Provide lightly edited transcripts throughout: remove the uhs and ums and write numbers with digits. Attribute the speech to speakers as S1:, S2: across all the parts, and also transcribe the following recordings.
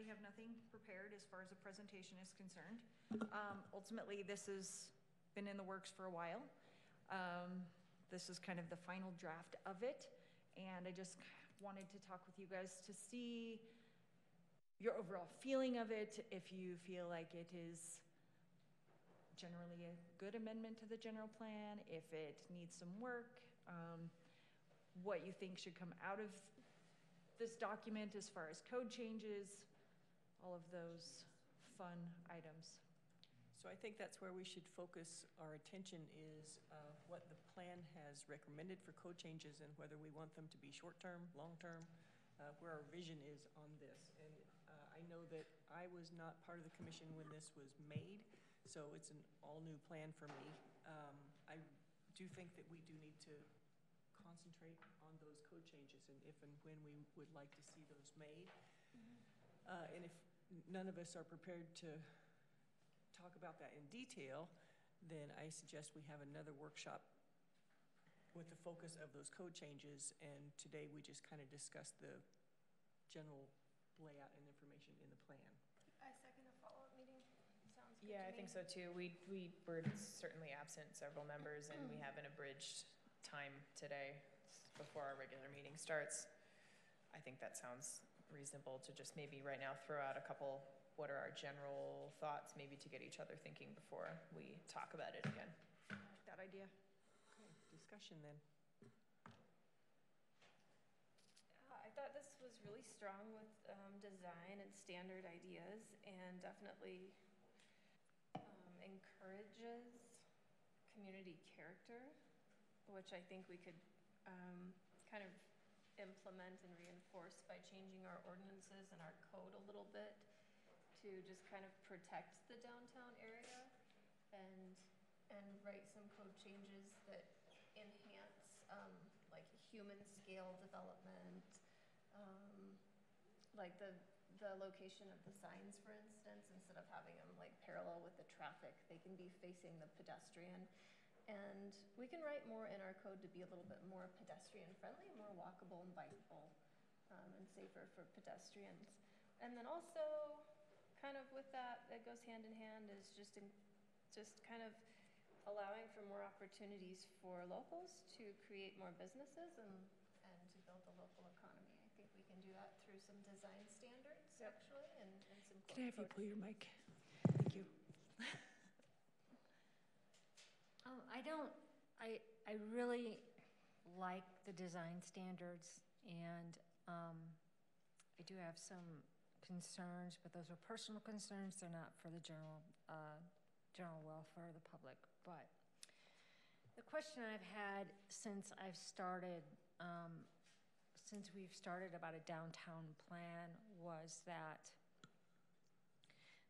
S1: have nothing prepared as far as a presentation is concerned. Ultimately, this has been in the works for a while. This is kind of the final draft of it, and I just wanted to talk with you guys to see your overall feeling of it, if you feel like it is generally a good amendment to the general plan, if it needs some work, what you think should come out of this document as far as code changes, all of those fun items.
S2: So I think that's where we should focus our attention, is what the plan has recommended for code changes and whether we want them to be short-term, long-term, where our vision is on this. And I know that I was not part of the commission when this was made, so it's an all-new plan for me. I do think that we do need to concentrate on those code changes and if and when we would like to see those made. And if none of us are prepared to talk about that in detail, then I suggest we have another workshop with the focus of those code changes, and today we just kind of discuss the general layout and information in the plan.
S3: I second a follow-up meeting. Sounds good.
S4: Yeah, I think so too. We were certainly absent several members, and we have an abridged time today before our regular meeting starts. I think that sounds reasonable to just maybe right now throw out a couple, what are our general thoughts, maybe to get each other thinking before we talk about it again.
S1: I like that idea.
S2: Okay, discussion then.
S3: I thought this was really strong with design and standard ideas, and definitely encourages community character, which I think we could kind of implement and reinforce by changing our ordinances and our code a little bit to just kind of protect the downtown area and write some code changes that enhance like human scale development, like the location of the signs, for instance, instead of having them like parallel with the traffic, they can be facing the pedestrian. And we can write more in our code to be a little bit more pedestrian friendly, more walkable and bikeable, and safer for pedestrians. And then also, kind of with that goes hand in hand, is just kind of allowing for more opportunities for locals to create more businesses and to build the local economy. I think we can do that through some design standards, actually, and some.
S1: Can I have you pull your mic? Thank you.
S5: I really like the design standards, and I do have some concerns, but those are personal concerns. They're not for the general welfare of the public. But the question I've had since we've started about a downtown plan was that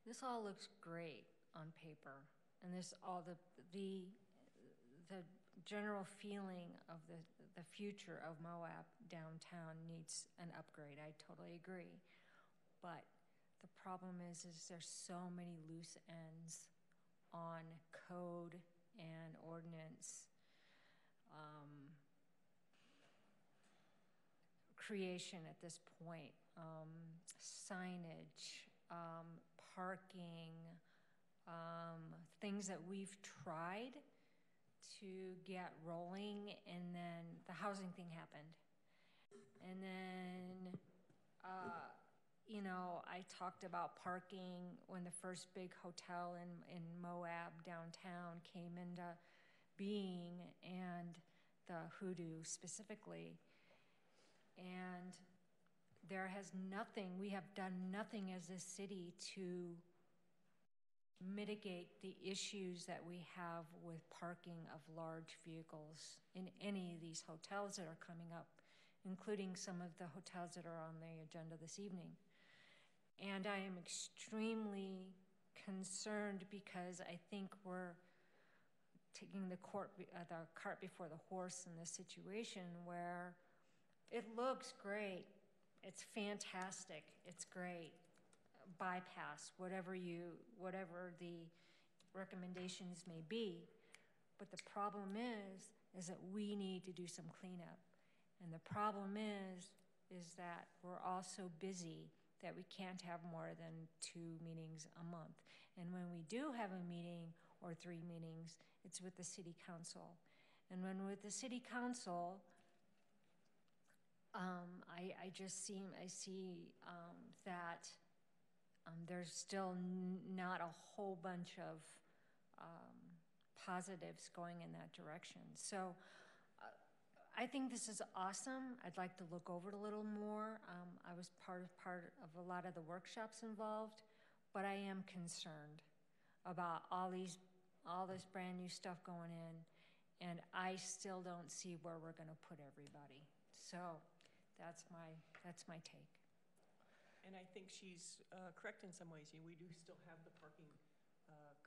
S5: this all looks great on paper, and this all the general feeling of the future of Moab downtown needs an upgrade. I totally agree. But the problem is there's so many loose ends on code and ordinance creation at this point. Signage, parking, things that we've tried to get rolling, and then the housing thing happened. And then, I talked about parking when the first big hotel in Moab downtown came into being, and the Hoodoo specifically. And we have done nothing as a city to mitigate the issues that we have with parking of large vehicles in any of these hotels that are coming up, including some of the hotels that are on the agenda this evening. And I am extremely concerned because I think we're taking the cart before the horse in this situation where it looks great, it's fantastic, it's great. Bypass whatever the recommendations may be, but the problem is that we need to do some cleanup, and the problem is that we're all so busy that we can't have more than 2 meetings a month. And when we do have a meeting or 3 meetings, it's with the city council. And when with the city council, I see that there's still not a whole bunch of positives going in that direction. So I think this is awesome. I'd like to look over it a little more. I was part of a lot of the workshops involved, but I am concerned about all this brand new stuff going in, and I still don't see where we're going to put everybody. So that's my take.
S2: And I think she's correct in some ways. We do still have the parking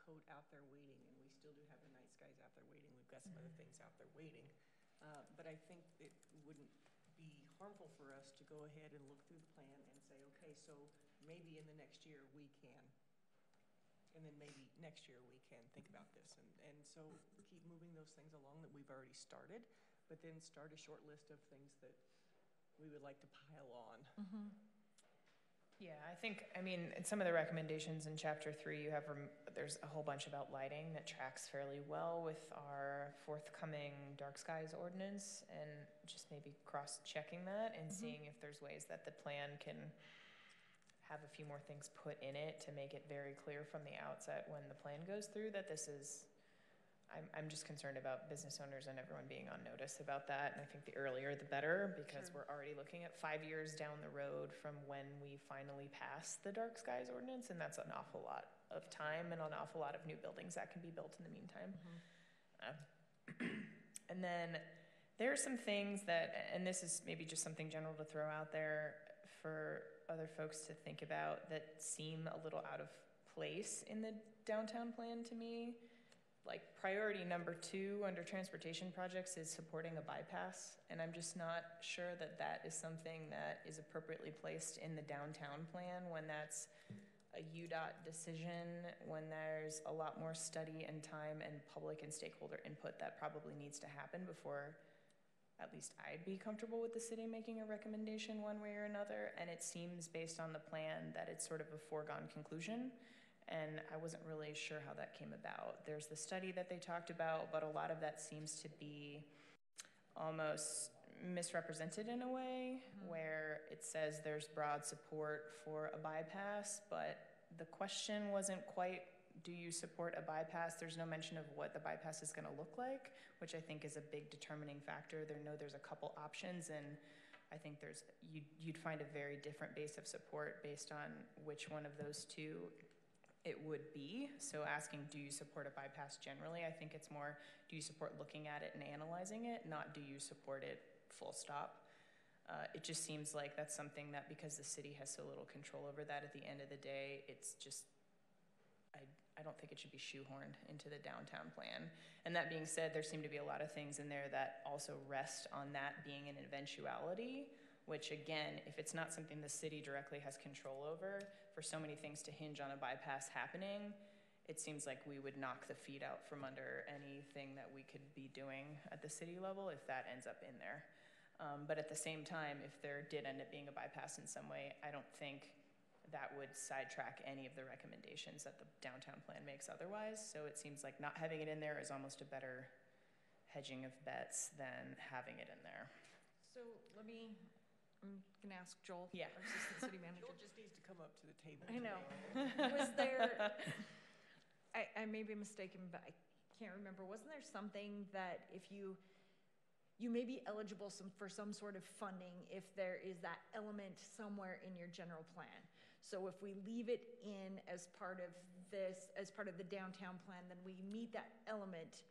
S2: code out there waiting, and we still do have the night skies out there waiting. We've got some other things out there waiting. But I think it wouldn't be harmful for us to go ahead and look through the plan and say, okay, so maybe in the next year we can, and then maybe next year we can think about this. And so keep moving those things along that we've already started, but then start a short list of things that we would like to pile on.
S1: Mm-hmm.
S4: Yeah, I mean, in some of the recommendations in chapter 3, you have, there's a whole bunch about lighting that tracks fairly well with our forthcoming dark skies ordinance, and just maybe cross-checking that and seeing if there's ways that the plan can have a few more things put in it to make it very clear from the outset when the plan goes through that this is, I'm just concerned about business owners and everyone being on notice about that. And I think the earlier the better, because we're already looking at 5 years down the road from when we finally pass the dark skies ordinance. And that's an awful lot of time and an awful lot of new buildings that can be built in the meantime. And then there are some things that, and this is maybe just something general to throw out there for other folks to think about, that seem a little out of place in the downtown plan to me. Like priority number 2 under transportation projects is supporting a bypass. And I'm just not sure that that is something that is appropriately placed in the downtown plan when that's a UDOT decision, when there's a lot more study and time and public and stakeholder input that probably needs to happen before at least I'd be comfortable with the city making a recommendation one way or another. And it seems based on the plan that it's sort of a foregone conclusion. And I wasn't really sure how that came about. There's the study that they talked about, but a lot of that seems to be almost misrepresented in a way, where it says there's broad support for a bypass, but the question wasn't quite, do you support a bypass? There's no mention of what the bypass is gonna look like, which I think is a big determining factor. There's a couple options, and I think you'd find a very different base of support based on which one of those two it would be. So asking, do you support a bypass generally? I think it's more, do you support looking at it and analyzing it, not do you support it full stop? It just seems like that's something that, because the city has so little control over that, at the end of the day, it's just, I don't think it should be shoehorned into the downtown plan. And that being said, there seem to be a lot of things in there that also rest on that being an eventuality, which again, if it's not something the city directly has control over, for so many things to hinge on a bypass happening, it seems like we would knock the feet out from under anything that we could be doing at the city level if that ends up in there. But at the same time, if there did end up being a bypass in some way, I don't think that would sidetrack any of the recommendations that the downtown plan makes otherwise. So it seems like not having it in there is almost a better hedging of bets than having it in there.
S1: So I'm gonna ask Joel,
S4: Yeah.
S1: our assistant city manager.
S2: Joel just needs to come up to the table.
S1: I know. Was there, I may be mistaken, but I can't remember, wasn't there something that if you may be eligible for some sort of funding if there is that element somewhere in your general plan? So if we leave it in as part of this, as part of the downtown plan, then we meet that element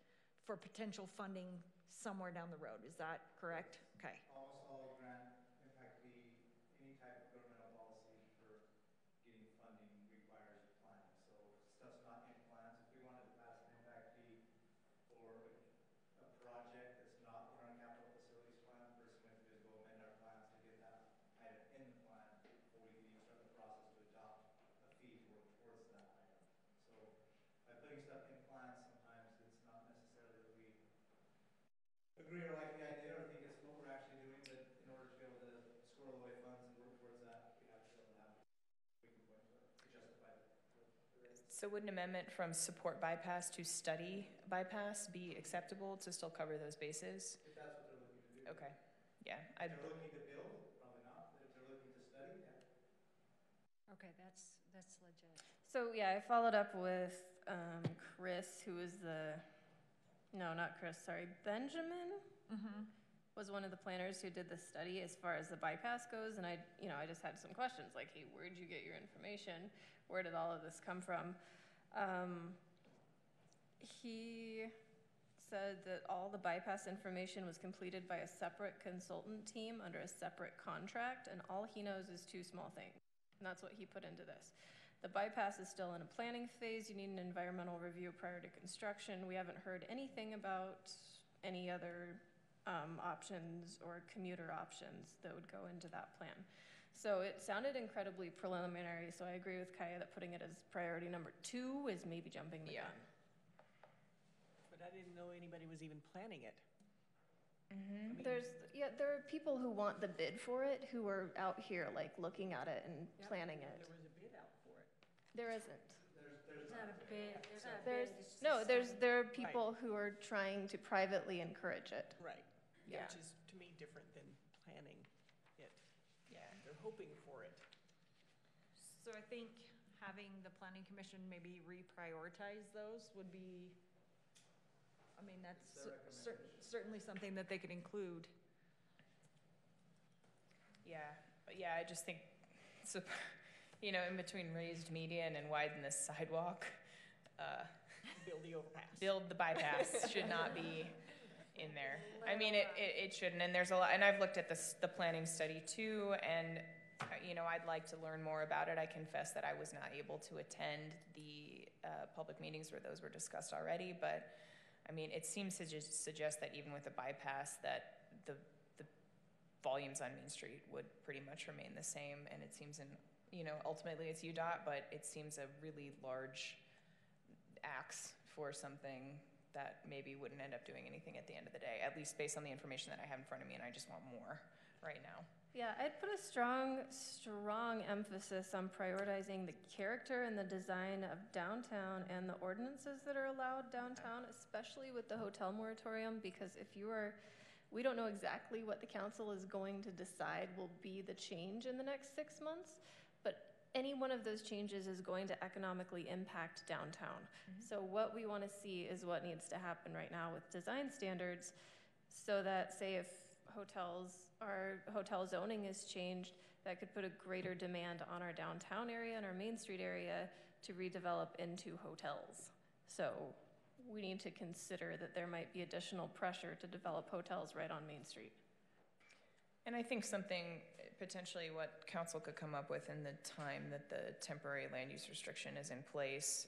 S1: for potential funding somewhere down the road. Is that correct? Okay.
S6: Almost all grant impact fee, any type of governmental policy for getting funding requires planning. So stuff's not in plans. If we wanted to pass an impact fee for a project that's not in our capital facilities plan, the first thing we have to do is go amend our plans to get that item in the plan before we can even start the process to adopt a fee to work towards that item. So by putting stuff in plans, sometimes it's not necessarily that we agree or like the idea or think it's what we're actually doing, but in order to be able to squirrel away funds and work towards that, we have to be able to have
S4: So would an amendment from support bypass to study bypass be acceptable to still cover those bases?
S6: If that's what they're looking to do.
S4: Okay, yeah.
S6: If they're looking to build, probably not, but if they're looking to study, yeah.
S5: Okay, that's legit.
S3: So, yeah, I followed up with Chris, who was not Chris, sorry, Benjamin was one of the planners who did the study as far as the bypass goes, and I just had some questions, like, hey, where'd you get your information? Where did all of this come from? He said that all the bypass information was completed by a separate consultant team under a separate contract, and all he knows is two small things, and that's what he put into this. The bypass is still in a planning phase. You need an environmental review prior to construction. We haven't heard anything about any other options or commuter options that would go into that plan. So it sounded incredibly preliminary, so I agree with Kaya that putting it as priority number 2 is maybe jumping the gun.
S2: But I didn't know anybody was even planning it.
S4: Mm-hmm.
S3: There are people who want the bid for it who are out here like looking at it and planning it.
S2: There was a bid out for it.
S3: There isn't.
S6: There's
S5: Not a bid, there's not a
S3: There's
S5: bid, it's just
S3: no.
S5: a
S3: There's
S5: study.
S3: there are people who are trying to privately encourage it.
S2: Right.
S3: Yeah.
S2: Which is, to me, different than planning it.
S4: Yeah.
S2: They're hoping for it.
S1: So I think having the planning commission maybe reprioritize those would be, I mean, that's
S6: It's their recommendation.
S1: certainly something that they could include.
S4: Yeah, but yeah, I just think, so, you know, in between raised median and widen the sidewalk,
S2: Build the overpass.
S4: build the bypass should not be in there. I mean, it shouldn't, and there's a lot, and I've looked at the planning study too, and, you know, I'd like to learn more about it. I confess that I was not able to attend the public meetings where those were discussed already, but, I mean, it seems to just suggest that even with the bypass, that the volumes on Main Street would pretty much remain the same, and it seems you know, ultimately it's UDOT, but it seems a really large axe for something that maybe wouldn't end up doing anything at the end of the day, at least based on the information that I have in front of me, and I just want more right now.
S3: Yeah, I'd put a strong emphasis on prioritizing the character and the design of downtown and the ordinances that are allowed downtown, especially with the hotel moratorium, because we don't know exactly what the council is going to decide will be the change in the next 6 months, but any one of those changes is going to economically impact downtown. So what we want to see is what needs to happen right now with design standards, so that, say, if hotel zoning is changed, that could put a greater demand on our downtown area and our Main Street area to redevelop into hotels. So we need to consider that there might be additional pressure to develop hotels right on Main Street.
S4: And I think something, potentially what council could come up with in the time that the temporary land use restriction is in place,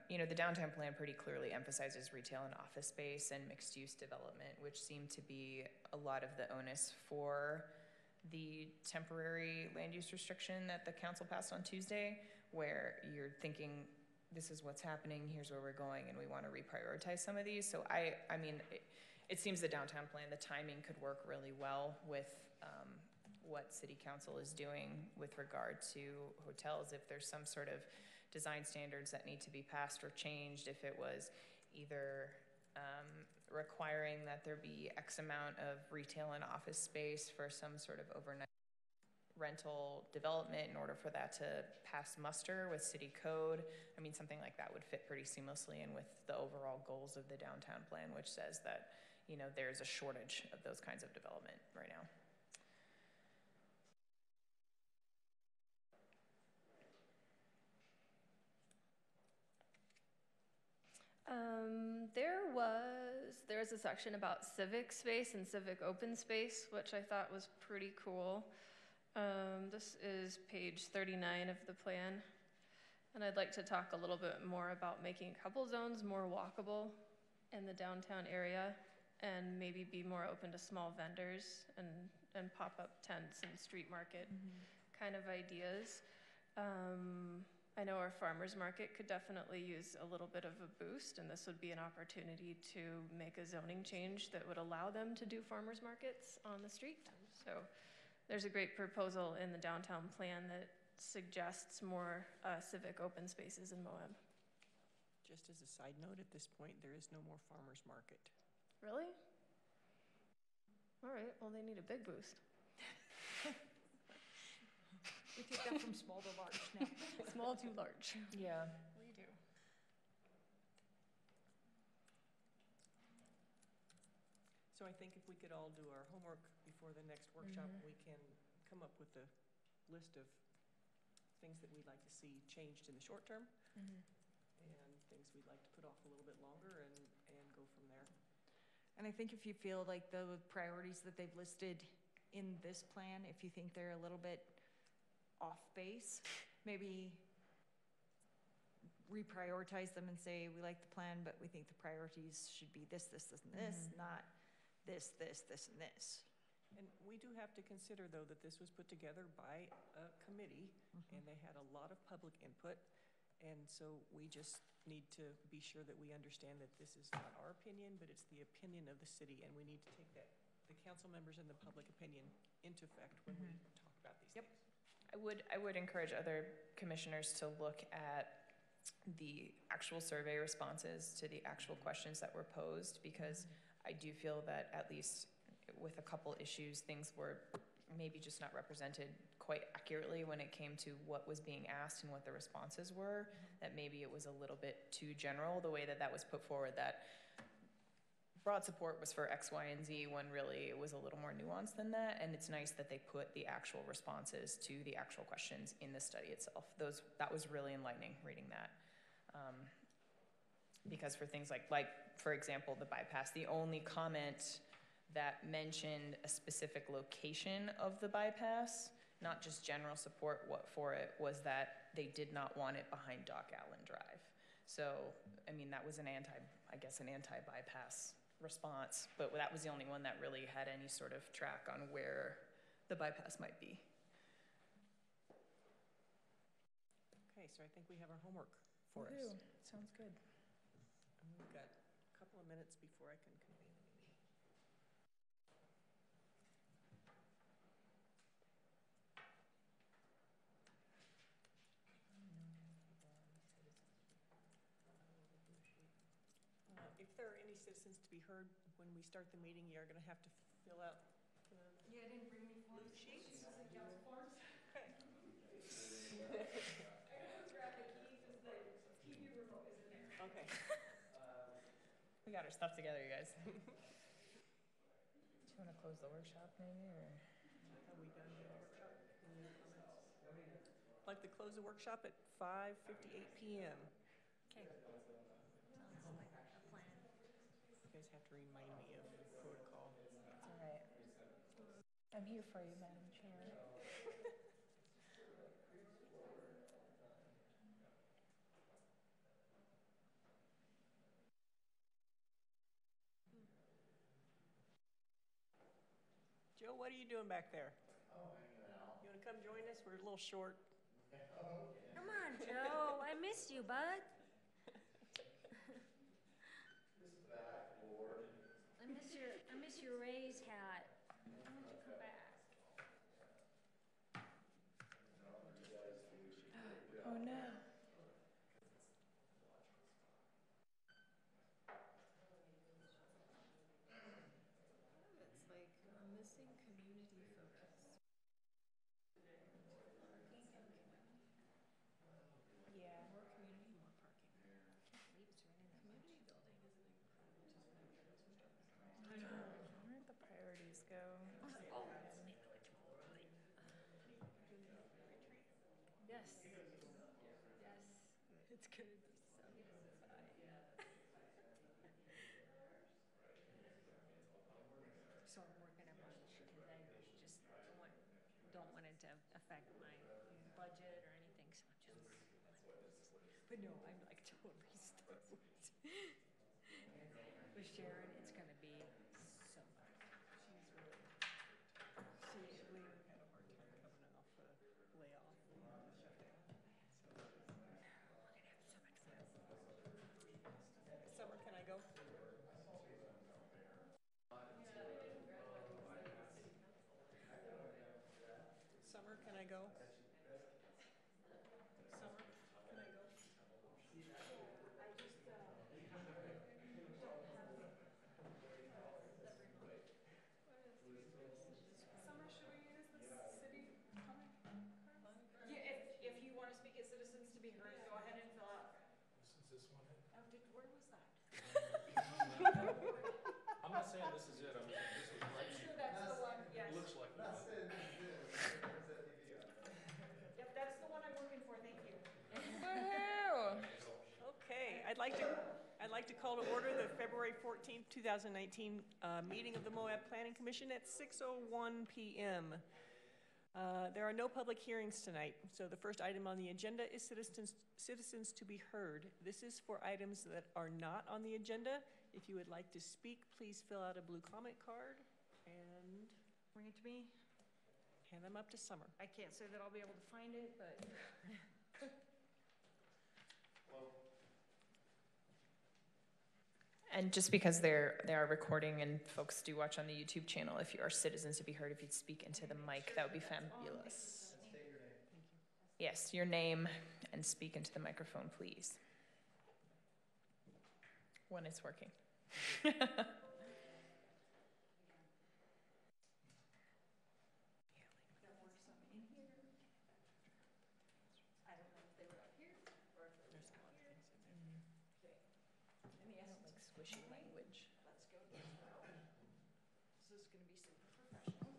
S4: you know, the downtown plan pretty clearly emphasizes retail and office space and mixed use development, which seem to be a lot of the onus for the temporary land use restriction that the council passed on Tuesday, where you're thinking, this is what's happening, here's where we're going, and we want to reprioritize some of these. So I mean, it seems the downtown plan, the timing could work really well with what city council is doing with regard to hotels. If there's some sort of design standards that need to be passed or changed, if it was either requiring that there be X amount of retail and office space for some sort of overnight rental development in order for that to pass muster with city code. I mean, something like that would fit pretty seamlessly in with the overall goals of the downtown plan, which says that, you know, there's a shortage of those kinds of development right now.
S3: There's a section about civic space and civic open space, which I thought was pretty cool. This is page 39 of the plan, and I'd like to talk a little bit more about making a couple zones more walkable in the downtown area, and maybe be more open to small vendors and pop-up tents and street market kind of ideas. I know our farmers market could definitely use a little bit of a boost, and this would be an opportunity to make a zoning change that would allow them to do farmers markets on the street. So there's a great proposal in the downtown plan that suggests more civic open spaces in Moab.
S2: Just as a side note, at this point, there is no more farmer's market.
S3: Really? All right, well, they need a big boost.
S1: We take that from small to large now.
S3: Small to large.
S4: Yeah.
S3: We do.
S2: So I think if we could all do our homework before the next workshop, we can come up with a list of things that we'd like to see changed in the short term and things we'd like to put off a little bit longer and go from there.
S1: And I think if you feel like the priorities that they've listed in this plan, if you think they're a little bit off base, maybe reprioritize them and say, we like the plan, but we think the priorities should be this, this, this, and this, not this, this, this, and this.
S2: And we do have to consider, though, that this was put together by a committee, and they had a lot of public input, and so we just need to be sure that we understand that this is not our opinion, but it's the opinion of the city, and we need to take that, the council members and the public opinion into effect when we talk about these things.
S4: I would encourage other commissioners to look at the actual survey responses to the actual questions that were posed, because I do feel that at least with a couple issues, things were maybe just not represented quite accurately when it came to what was being asked and what the responses were, that maybe it was a little bit too general, the way that that was put forward, that broad support was for X, Y, and Z, when really it was a little more nuanced than that. And it's nice that they put the actual responses to the actual questions in the study itself. That was really enlightening reading that. Because for things like for example, the bypass, the only comment that mentioned a specific location of the bypass, not just general support for it, was that they did not want it behind Dock Allen Drive. So, I mean, that was an anti-bypass response, but that was the only one that really had any sort of track on where the bypass might be.
S2: Okay, so I think we have our homework for us.
S4: Sounds good.
S2: And we've got a couple of minutes before I can convene the meeting. If there are any citizens to be heard when we start the meeting, you're going to have to fill out the
S1: Yeah, I didn't bring me
S2: blue sheets. Okay. Okay.
S4: We got our stuff together, you guys. Do you want to close the workshop maybe, or?
S2: Are we done with the workshop? Any other comments? I'd like to close the workshop at 5:58 p.m.
S5: Okay. Sounds like a plan.
S2: You guys have to remind me of protocol.
S4: It's all right. I'm here for you, Madam Chair.
S2: Joe, what are you doing back there? Oh, hanging out. You want to come join us? We're a little short.
S5: Come on, Joe. I miss you, bud. I miss your Rays hat. Why don't you come back?
S4: Oh no.
S3: It's like I'm missing community focus.
S4: Yeah.
S3: More community, more parking. Community building is an incredible.
S4: Where'd the priorities go?
S5: Yes. Yes. It's gonna be so fun. So I'm working a bunch because I just don't want it to affect my budget or anything, so I'm just. But no, I'm like totally stoked. With Sharon, it's gonna be so fun.
S2: She's really, we had a hard time coming off a layoff and shutdown. Summer, can I go? Summer, can I go? Summer, can I go? I'd like to call to order the February 14th, 2019 meeting of the Moab Planning Commission at 6:01 p.m. There are no public hearings tonight, so the first item on the agenda is citizens to be heard. This is for items that are not on the agenda. If you would like to speak, please fill out a blue comment card and
S1: Bring it to me.
S2: hand them up to Summer.
S1: I can't say that I'll be able to find it, but
S4: And just because they are recording and folks do watch on the YouTube channel, if you are citizens to be heard, if you'd speak into the mic, that would be fabulous. Yes, your name and speak into the microphone, please. When it's working. Squishy language.
S1: let's go this route. This is going to be super professional.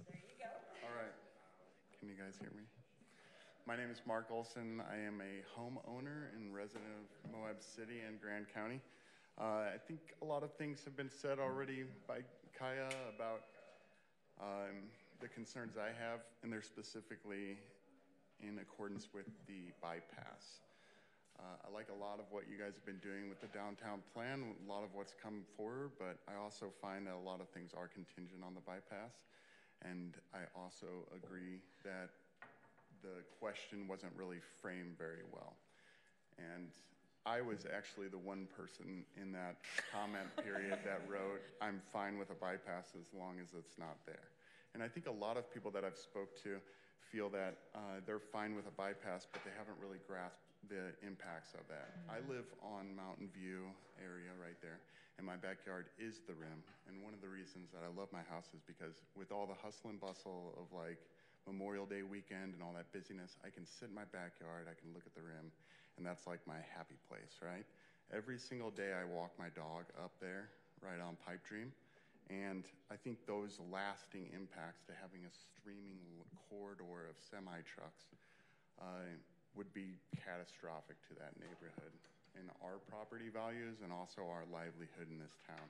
S1: There you go.
S7: All right. Can you guys hear me? My name is Mark Olson. I am a homeowner and resident of Moab City and Grand County. I think a lot of things have been said already by Kaya about the concerns I have, and they're specifically in accordance with the bypass. I like a lot of what you guys have been doing with the downtown plan, a lot of what's come forward, but I also find that a lot of things are contingent on the bypass. And I also agree that the question wasn't really framed very well. And I was actually the one person in that comment period that wrote, I'm fine with a bypass as long as it's not there. And I think a lot of people that I've spoke to feel that they're fine with a bypass, but they haven't really grasped the impacts of that. I live on Mountain View area right there, and my backyard is the rim. And one of the reasons that I love my house is because with all the hustle and bustle of like Memorial Day weekend and all that busyness, I can sit in my backyard, I can look at the rim, and that's like my happy place, right? Every single day I walk my dog up there, right on Pipe Dream, and I think those lasting impacts to having a streaming corridor of semi-trucks would be catastrophic to that neighborhood and our property values and also our livelihood in this town.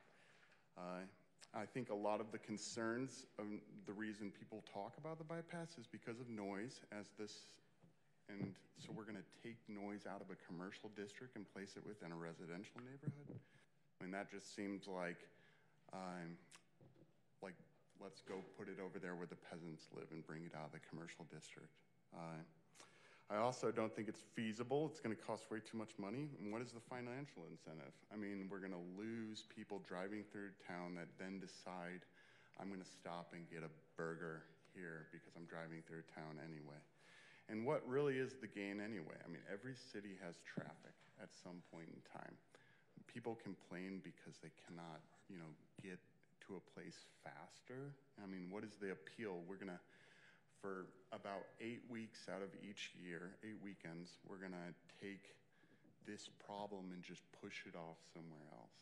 S7: I think a lot of the concerns of the reason people talk about the bypass is because of noise and so we're gonna take noise out of a commercial district and place it within a residential neighborhood. I mean, that just seems like let's go put it over there where the peasants live and bring it out of the commercial district. I also don't think it's feasible. It's going to cost way too much money. And what is the financial incentive? I mean, we're going to lose people driving through town that then decide, I'm going to stop and get a burger here because I'm driving through town anyway. And what really is the gain anyway? I mean, every city has traffic at some point in time. People complain because they cannot, get to a place faster. I mean, what is the appeal? We're going to, for about 8 weeks out of each year, 8 weekends, we're gonna take this problem and just push it off somewhere else.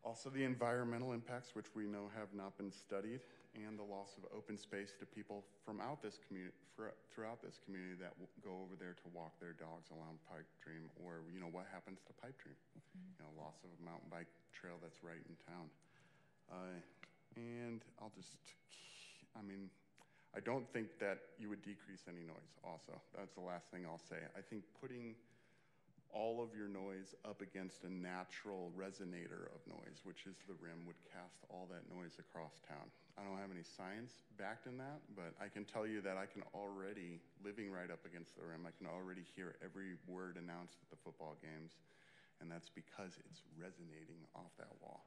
S7: Also the environmental impacts, which we know have not been studied, and the loss of open space to people throughout this community that will go over there to walk their dogs along Pipe Dream, or what happens to Pipe Dream? Loss of a mountain bike trail that's right in town. And I don't think that you would decrease any noise also. That's the last thing I'll say. I think putting all of your noise up against a natural resonator of noise, which is the rim, would cast all that noise across town. I don't have any science backed in that, but I can tell you that I can already, living right up against the rim, I can already hear every word announced at the football games, and that's because it's resonating off that wall.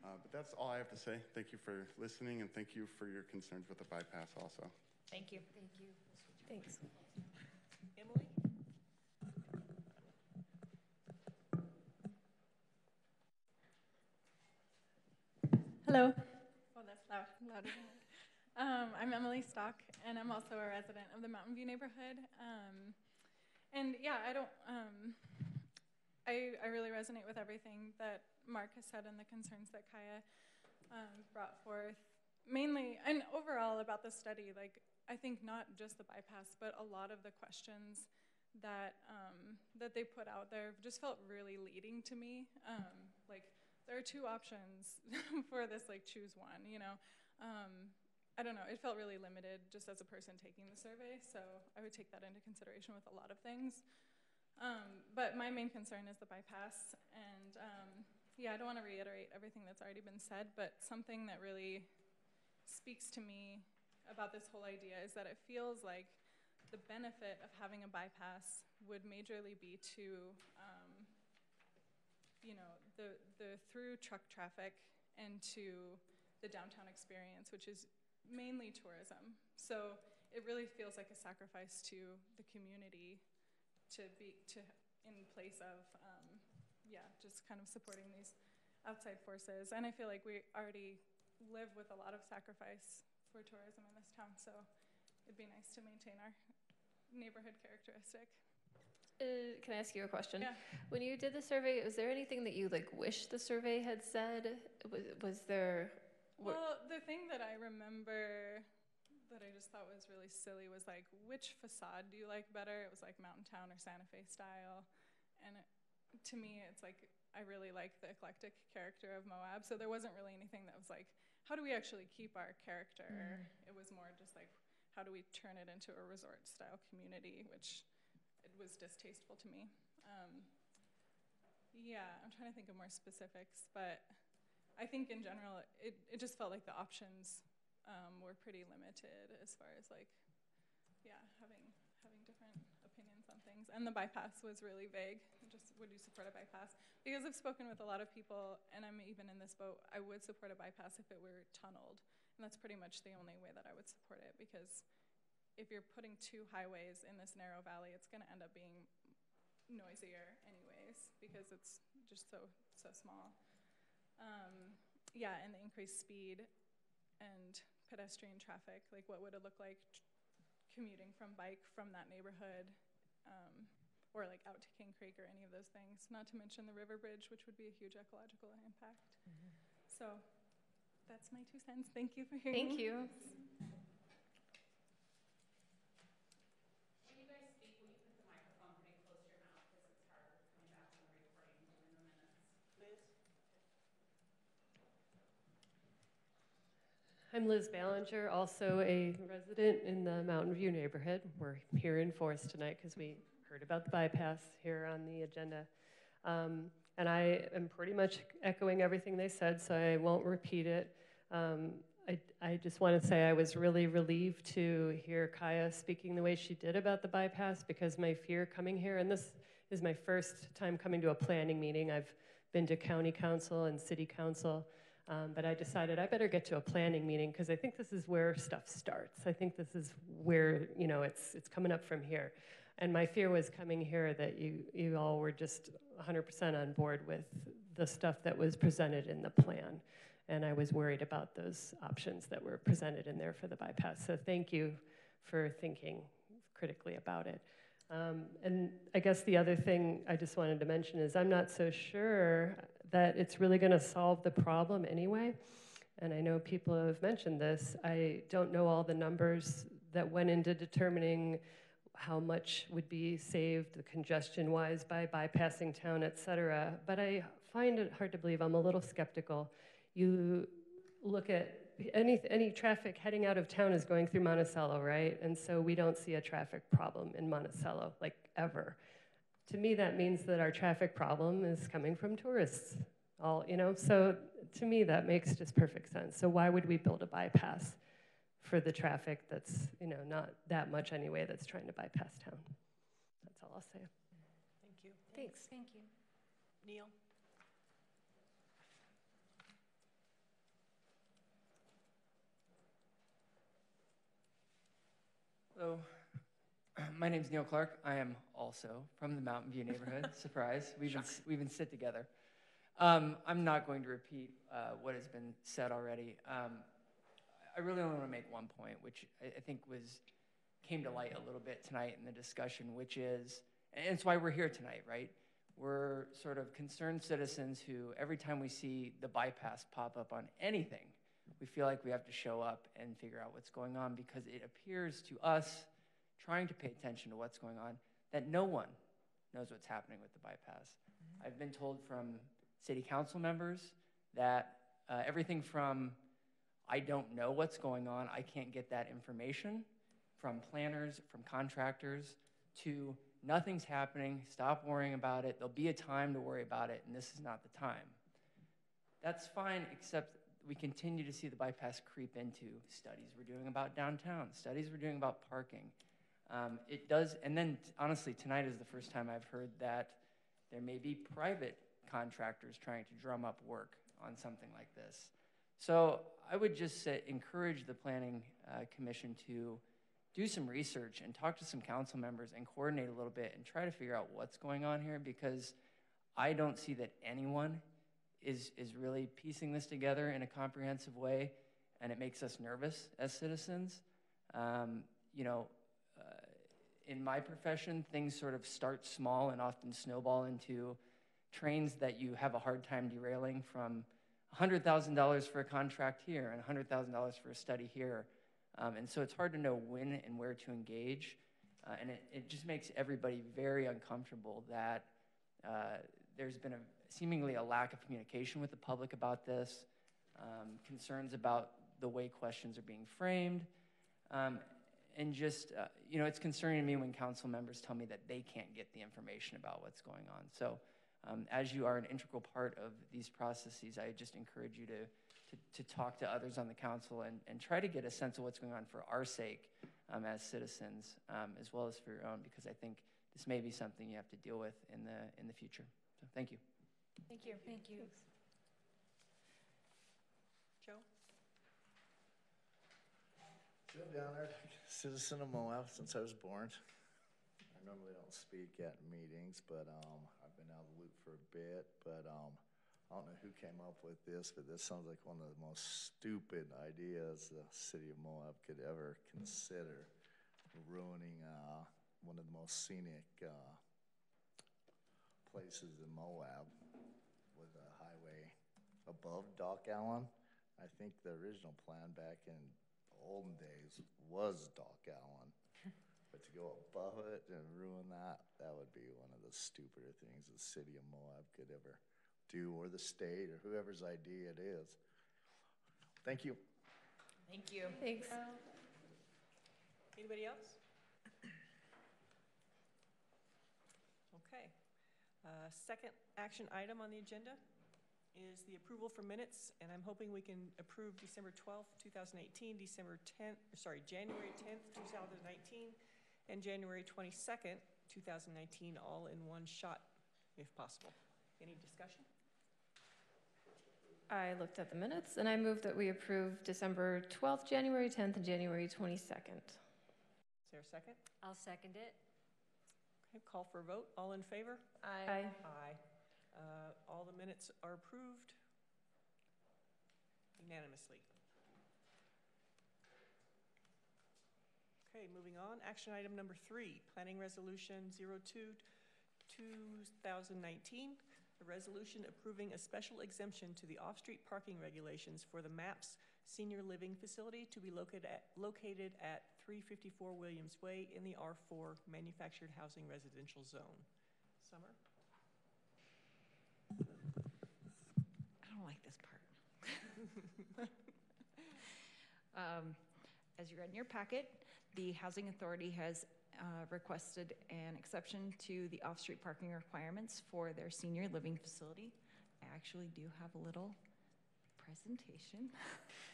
S7: But that's all I have to say. Thank you for listening, and thank you for your concerns with the bypass also.
S4: Thank you.
S5: Thank you.
S4: Thanks.
S2: Emily?
S8: Hello. Oh, that's louder. I'm Emily Stock, and I'm also a resident of the Mountain View neighborhood. And yeah, I really resonate with everything that Mark has said and the concerns that Kaya brought forth. Mainly, and overall about the study, like, I think not just the bypass, but a lot of the questions that that they put out there just felt really leading to me. Like, there are two options for this, like, choose one, you know. I don't know, it felt really limited just as a person taking the survey, so I would take that into consideration with a lot of things. But my main concern is the bypass, and yeah, I don't want to reiterate everything that's already been said, but something that really speaks to me about this whole idea is that it feels like the benefit of having a bypass would majorly be to, you know, the through truck traffic and to the downtown experience, which is mainly tourism. So it really feels like a sacrifice to the community in place of, yeah, just kind of supporting these outside forces. And I feel like we already live with a lot of sacrifice for tourism in this town, so it'd be nice to maintain our neighborhood characteristic.
S3: Can I ask you a question?
S8: Yeah.
S3: When you did the survey, was there anything that you like wish the survey had said? Was there?
S8: Well, the thing that I remember that I just thought was really silly was like, which facade do you like better? It was like Mountain Town or Santa Fe style, and to me, it's like I really like the eclectic character of Moab. So there wasn't really anything that was like, how do we actually keep our character? It was more just like, how do we turn it into a resort style community, which it was distasteful to me. Yeah, I'm trying to think of more specifics, but I think in general, it just felt like the options were pretty limited as far as like, yeah, having different opinions on things. And the bypass was really vague. Just, would you support a bypass? Because I've spoken with a lot of people, and I'm even in this boat, I would support a bypass if it were tunneled. And that's pretty much the only way that I would support it, because if you're putting two highways in this narrow valley, it's gonna end up being noisier anyways, because it's just so small. Yeah, and the increased speed and pedestrian traffic, like what would it look like commuting from bike from that neighborhood, or like out to King Creek or any of those things, not to mention the river bridge, which would be a huge ecological impact. So that's my 2 cents. Thank you for hearing me.
S3: Thank you.
S9: When you guys speak, will you put the microphone pretty close to your mouth, because it's harder coming back on the recording doing the minutes.
S2: Liz?
S10: I'm Liz Ballinger, also a resident in the Mountain View neighborhood. We're here in force tonight because we heard about the bypass here on the agenda. And I am pretty much echoing everything they said, so I won't repeat it. I just want to say I was really relieved to hear Kaya speaking the way she did about the bypass, because my fear coming here, and this is my first time coming to a planning meeting. I've been to county council and city council, but I decided I better get to a planning meeting, because I think this is where stuff starts. I think this is where, you know, it's coming up from here. And my fear was coming here that you all were just 100% on board with the stuff that was presented in the plan. And I was worried about those options that were presented in there for the bypass. So thank you for thinking critically about it. And I guess the other thing I just wanted to mention is I'm not so sure that it's really going to solve the problem anyway. And I know people have mentioned this. I don't know all the numbers that went into determining how much would be saved congestion-wise by bypassing town, et cetera. But I find it hard to believe. I'm a little skeptical. You look at any traffic heading out of town is going through Monticello, right? And so we don't see a traffic problem in Monticello, like ever. To me, that means that our traffic problem is coming from tourists, all, you know? So to me, that makes just perfect sense. So why would we build a bypass for the traffic that's, you know, not that much anyway, that's trying to bypass town? That's all I'll say.
S2: Thank you.
S3: Thanks.
S5: Thank you.
S2: Neil?
S11: Hello, my name's Neil Clark. I am also from the Mountain View neighborhood. Surprise, we've been sit together. I'm not going to repeat what has been said already. I really only want to make one point, which I think came to light a little bit tonight in the discussion, which is, and it's why we're here tonight, right? We're sort of concerned citizens who, every time we see the bypass pop up on anything, we feel like we have to show up and figure out what's going on, because it appears to us, trying to pay attention to what's going on, that no one knows what's happening with the bypass. I've been told from city council members that everything from I don't know what's going on, I can't get that information, from planners, from contractors, to nothing's happening, stop worrying about it, there'll be a time to worry about it, and this is not the time. That's fine, except we continue to see the bypass creep into studies we're doing about downtown, studies we're doing about parking. It does, and then honestly, tonight is the first time I've heard that there may be private contractors trying to drum up work on something like this. So I would just say, encourage the Planning Commission to do some research and talk to some council members and coordinate a little bit and try to figure out what's going on here, because I don't see that anyone is really piecing this together in a comprehensive way, and it makes us nervous as citizens. You know, in my profession, things sort of start small and often snowball into trains that you have a hard time derailing, from $100,000 for a contract here and $100,000 for a study here. And so it's hard to know when and where to engage. And it just makes everybody very uncomfortable that there's been seemingly a lack of communication with the public about this, concerns about the way questions are being framed. And just, you know, it's concerning to me when council members tell me that they can't get the information about what's going on. So as you are an integral part of these processes, I just encourage you to talk to others on the council and try to get a sense of what's going on for our sake as citizens, as well as for your own, because I think this may be something you have to deal with in the future. So thank you.
S4: Thank you.
S5: Thank you.
S2: Joe?
S12: Joe Downer, citizen of Moab since I was born. I normally don't speak at meetings, but I've been out of the loop for a bit. But I don't know who came up with this, but this sounds like one of the most stupid ideas the city of Moab could ever consider, ruining one of the most scenic places in Moab with a highway above Dock Allen. I think the original plan back in olden days was Dock Allen. But to go above it and ruin that, that would be one of the stupider things the city of Moab could ever do, or the state, or whoever's idea it is. Thank you.
S4: Thank you.
S3: Thanks.
S2: Anybody else? Okay. Second action item on the agenda is the approval for minutes, and I'm hoping we can approve December 12th, 2018, January 10th, 2019, and January 22nd, 2019, all in one shot, if possible. Any discussion?
S3: I looked at the minutes and I moved that we approve December 12th, January 10th, and January 22nd.
S2: Is there a second?
S5: I'll second it.
S2: Okay, call for a vote. All in favor?
S3: Aye.
S2: Aye. All the minutes are approved unanimously. Okay, moving on. Action item number 3, Planning Resolution 02-2019, a resolution approving a special exemption to the off-street parking regulations for the MAPS Senior Living Facility to be located at 354 Williams Way in the R4 Manufactured Housing Residential Zone. Summer?
S1: I don't like this part. As you read in your packet, the Housing Authority has requested an exception to the off-street parking requirements for their senior living facility. I actually do have a little presentation.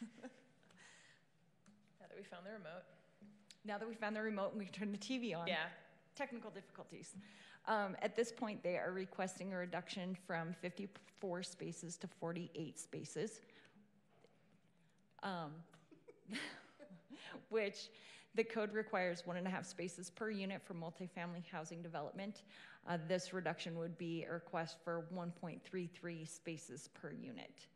S4: Now that we found the remote.
S1: Now that we found the remote and we turned the TV on.
S4: Yeah.
S1: Technical difficulties. At this point, they are requesting a reduction from 54 spaces to 48 spaces, which the code requires 1.5 spaces per unit for multifamily housing development. This reduction would be a request for 1.33 spaces per unit.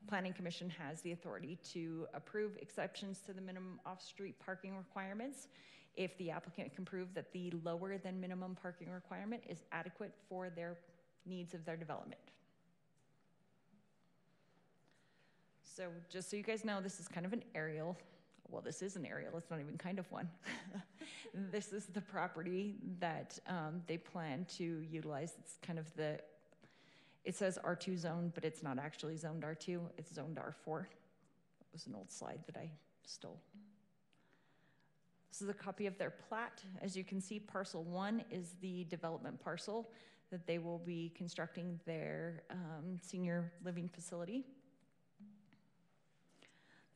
S1: Planning Commission has the authority to approve exceptions to the minimum off-street parking requirements if the applicant can prove that the lower than minimum parking requirement is adequate for their needs of their development. So just so you guys know, this is kind of an aerial. Well, this is an aerial. It's not even kind of one. This is the property that they plan to utilize. It's kind of it says R2 zone, but it's not actually zoned R2. It's zoned R4. It was an old slide that I stole. This is a copy of their plat. As you can see, parcel 1 is the development parcel that they will be constructing their senior living facility.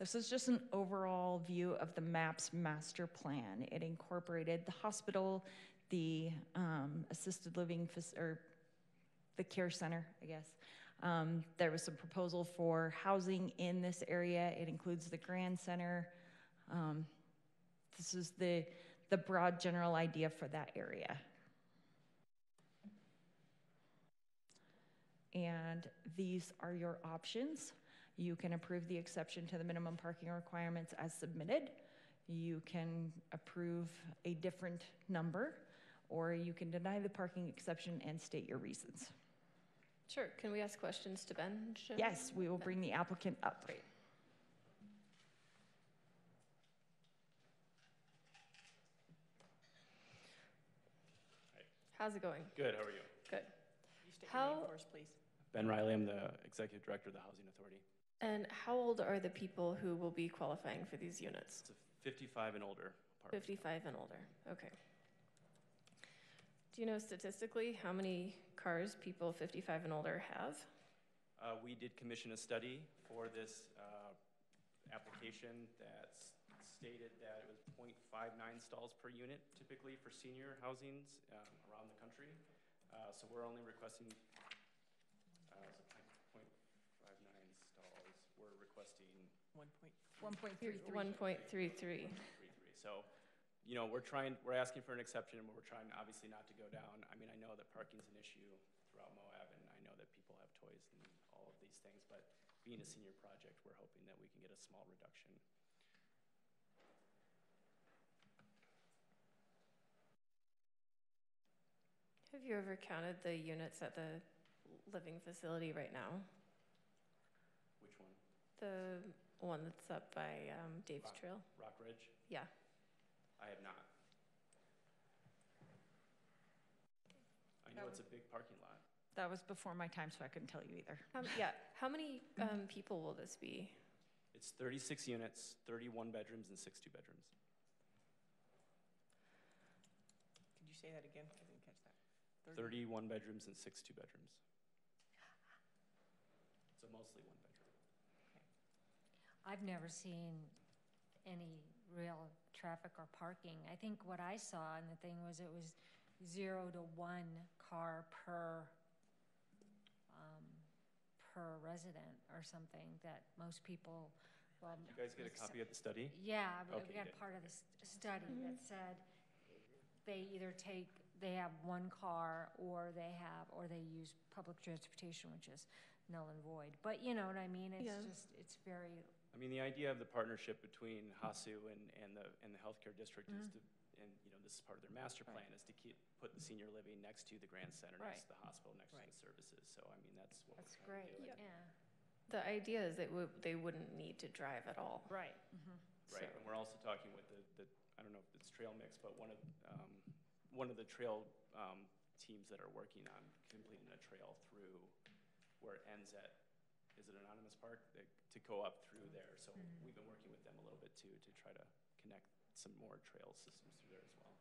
S1: This is just an overall view of the MAPS master plan. It incorporated the hospital, the assisted living, or the care center, I guess. There was some proposal for housing in this area. It includes the Grand Center. This is the broad general idea for that area. And these are your options. You can approve the exception to the minimum parking requirements as submitted. You can approve a different number, or you can deny the parking exception and state your reasons.
S3: Sure. Can we ask questions to Ben?
S1: Yes, we will bring the applicant up.
S3: Great. How's it going?
S13: Good, how are you?
S3: Good.
S2: You state your name for us, please.
S13: Ben Riley, I'm the Executive Director of the Housing Authority.
S3: And how old are the people who will be qualifying for these units?
S13: It's a 55 and older apartment.
S3: 55 and older, okay. Do you know statistically how many cars people 55 and older have?
S13: We did commission a study for this application that stated that it was 0.59 stalls per unit typically for senior housings around the country. So we're only requesting 0.59 stalls. We're requesting
S3: 1.33.
S13: So, you know, we're asking for an exception, and we're trying obviously not to go down. I mean, I know that parking's an issue throughout Moab, and I know that people have toys and all of these things, but being a senior project, we're hoping that we can get a small reduction.
S3: Have you ever counted the units at the living facility right now?
S13: Which one?
S3: The one that's up by Dave's Trail?
S13: Rock Ridge?
S3: Yeah.
S13: I have not. I know it's a big parking lot.
S1: That was before my time, so I couldn't tell you either.
S3: Yeah. How many people will this be?
S13: It's 36 units, 31 bedrooms, and 6 two-bedrooms.
S2: Could you say that again? I didn't catch that.
S13: 31 bedrooms and 6 two-bedrooms. So mostly one bedroom.
S5: I've never seen any real traffic or parking. I think what I saw in the thing was it was 0 to 1 car per resident or something that most people, well.
S13: You guys get a copy of the study?
S5: Yeah,
S13: Okay,
S5: we got part of the study that said they either they have one car or they use public transportation, which is null and void. But you know what I mean? It's it's very.
S13: I mean, the idea of the partnership between HASU and the healthcare district is to, and you know, this is part of their master plan, is to put the senior living next to the Grand Center, next to the hospital, next to the services. So I mean, that's what we're trying to do.
S5: Yeah.
S3: The idea is that they wouldn't need to drive at all.
S1: Right.
S13: Right, and we're also talking with the I don't know if it's trail mix, but one of the trail teams that are working on completing a trail through where it ends at, is it Anonymous Park, to go up through there. So we've been working with them a little bit too to try to connect some more trail systems through there as well.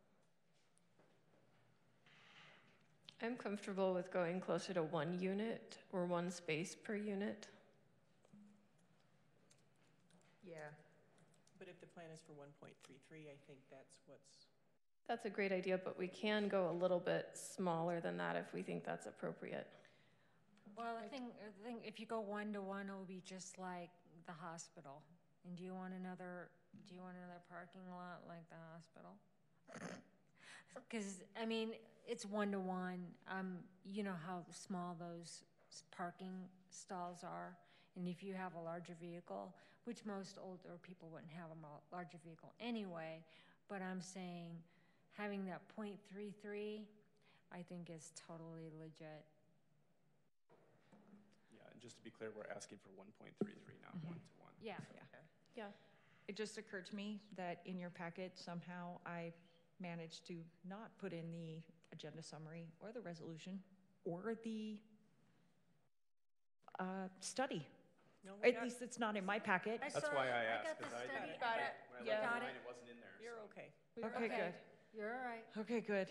S3: I'm comfortable with going closer to 1 unit or 1 space per unit.
S2: Yeah. But if the plan is for 1.33, I think
S3: That's a great idea, but we can go a little bit smaller than that if we think that's appropriate.
S5: Well, I think if you go 1 to 1, it will be just like the hospital. And do you want another parking lot like the hospital? Because I mean, it's 1 to 1. You know how small those parking stalls are, and if you have a larger vehicle, which most older people wouldn't have a larger vehicle anyway, but I'm saying having that 0.33, I think is totally legit.
S13: Yeah, and just to be clear, we're asking for 1.33, not 1 to
S5: Yeah.
S3: Yeah.
S1: It just occurred to me that in your packet, somehow I managed to not put in the agenda summary or the resolution or the study.
S2: No,
S1: At least it's not in my packet.
S13: That's why I asked, because I
S3: study.
S2: Got it.
S13: when I
S2: Yeah.
S13: looked
S5: Got
S13: online,
S5: it.
S13: it wasn't in there.
S2: You're
S13: so.
S2: okay.
S1: Okay, good.
S5: You're all right.
S1: Okay, good.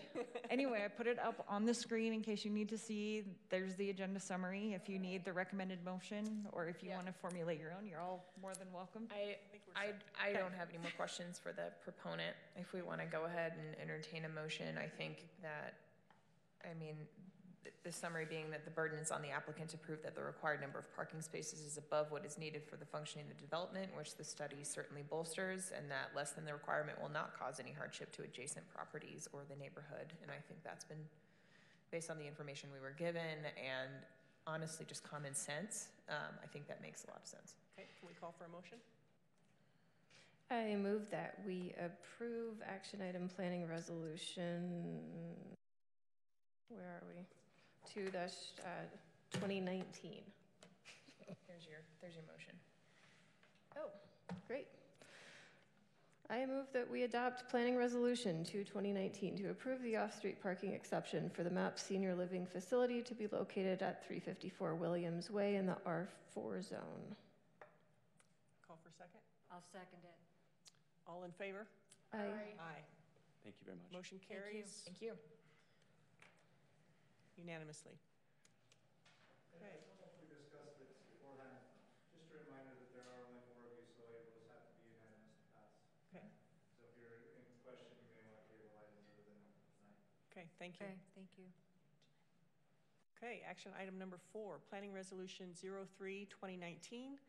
S1: Anyway, I put it up on the screen in case you need to see. There's the agenda summary. If you need the recommended motion, or if you
S4: Yeah.
S1: want to formulate your own, you're all more than welcome.
S4: I don't have any more questions for the proponent. If we want to go ahead and entertain a motion, I think that, I mean, the summary being that the burden is on the applicant to prove that the required number of parking spaces is above what is needed for the functioning of the development, which the study certainly bolsters, and that less than the requirement will not cause any hardship to adjacent properties or the neighborhood. And I think that's been based on the information we were given and honestly just common sense. I think that makes a lot of sense.
S2: Okay, can we call for a motion?
S3: I move that we approve action item planning resolution, where are we? 2-2019.
S4: There's your motion.
S3: Oh, great. I move that we adopt planning resolution 2-2019 to approve the off-street parking exception for the MAP senior living facility to be located at 354 Williams Way in the R4 zone.
S2: Call for a second.
S5: I'll second it.
S2: All in favor?
S3: Aye.
S2: Aye.
S13: Thank you very much.
S2: Motion carries
S4: Thank you.
S2: unanimously. Okay.
S6: I don't know if we discussed it beforehand. Just a reminder that there are only 4 of you, so it will have to be unanimous to pass.
S2: Okay.
S6: So if you're in question, you may want to table items other than tonight.
S2: Okay, thank you.
S5: Okay, thank you.
S2: Okay, action item number 4, Planning Resolution 03-2019,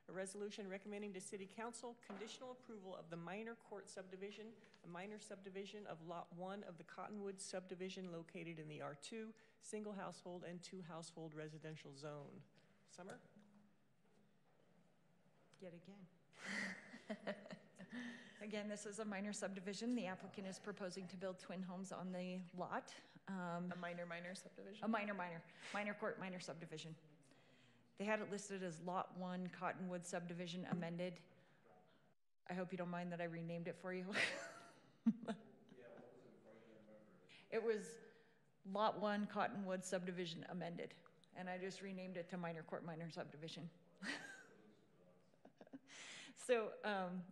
S2: a resolution recommending to City Council conditional approval of the minor court subdivision, a minor subdivision of Lot 1 of the Cottonwood subdivision located in the R2, single household and 2 household residential zone. Summer?
S1: Yet again. Again, this is a minor subdivision. The applicant is proposing to build twin homes on the lot.
S4: A minor subdivision?
S1: A minor court, minor subdivision. They had it listed as Lot 1 Cottonwood subdivision amended. I hope you don't mind that I renamed it for you. It was Lot 1 Cottonwood subdivision amended, and I just renamed it to minor court, minor subdivision. So,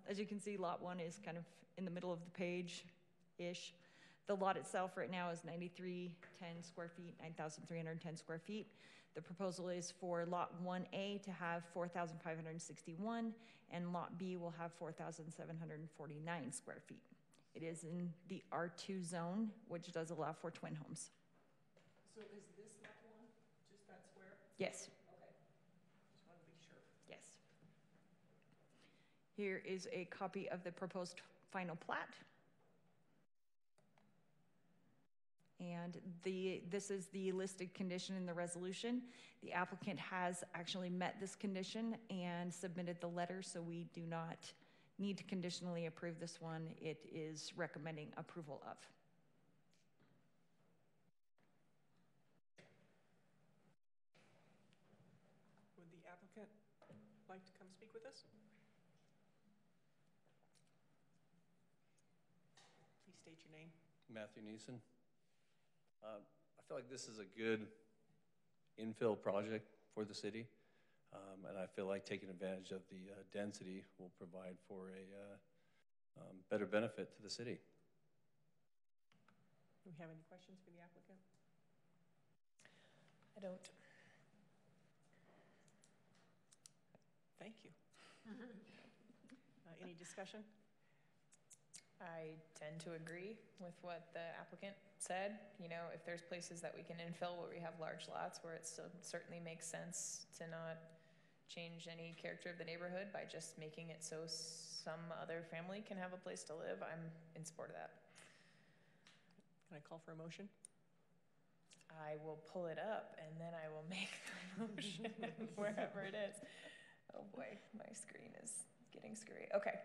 S1: as you can see, Lot 1 is kind of in the middle of the page-ish. The lot itself right now is 9,310 square feet, 9,310 square feet. The proposal is for Lot 1A to have 4,561, and Lot B will have 4,749 square feet. It is in the R2 zone, which does allow for twin homes.
S2: So is this Lot 1, just that square?
S1: Yes.
S2: Okay. Just want to be sure.
S1: Yes. Here is a copy of the proposed final plat. And this is the listed condition in the resolution. The applicant has actually met this condition and submitted the letter, so we do not need to conditionally approve this one. It is recommending approval of.
S2: Would the applicant like to come speak with us? Please state your name.
S14: Matthew Neeson. I feel like this is a good infill project for the city, and I feel like taking advantage of the density will provide for a better benefit to the city.
S2: Do we have any questions for the applicant?
S4: I don't.
S2: Thank you. Any discussion?
S4: I tend to agree with what the applicant said. You know, if there's places that we can infill where we have large lots where it still certainly makes sense to not change any character of the neighborhood by just making it so some other family can have a place to live, I'm in support of that.
S2: Can I call for a motion?
S4: I will pull it up and then I will make the motion wherever it is. Oh boy, my screen is getting screwy. Okay.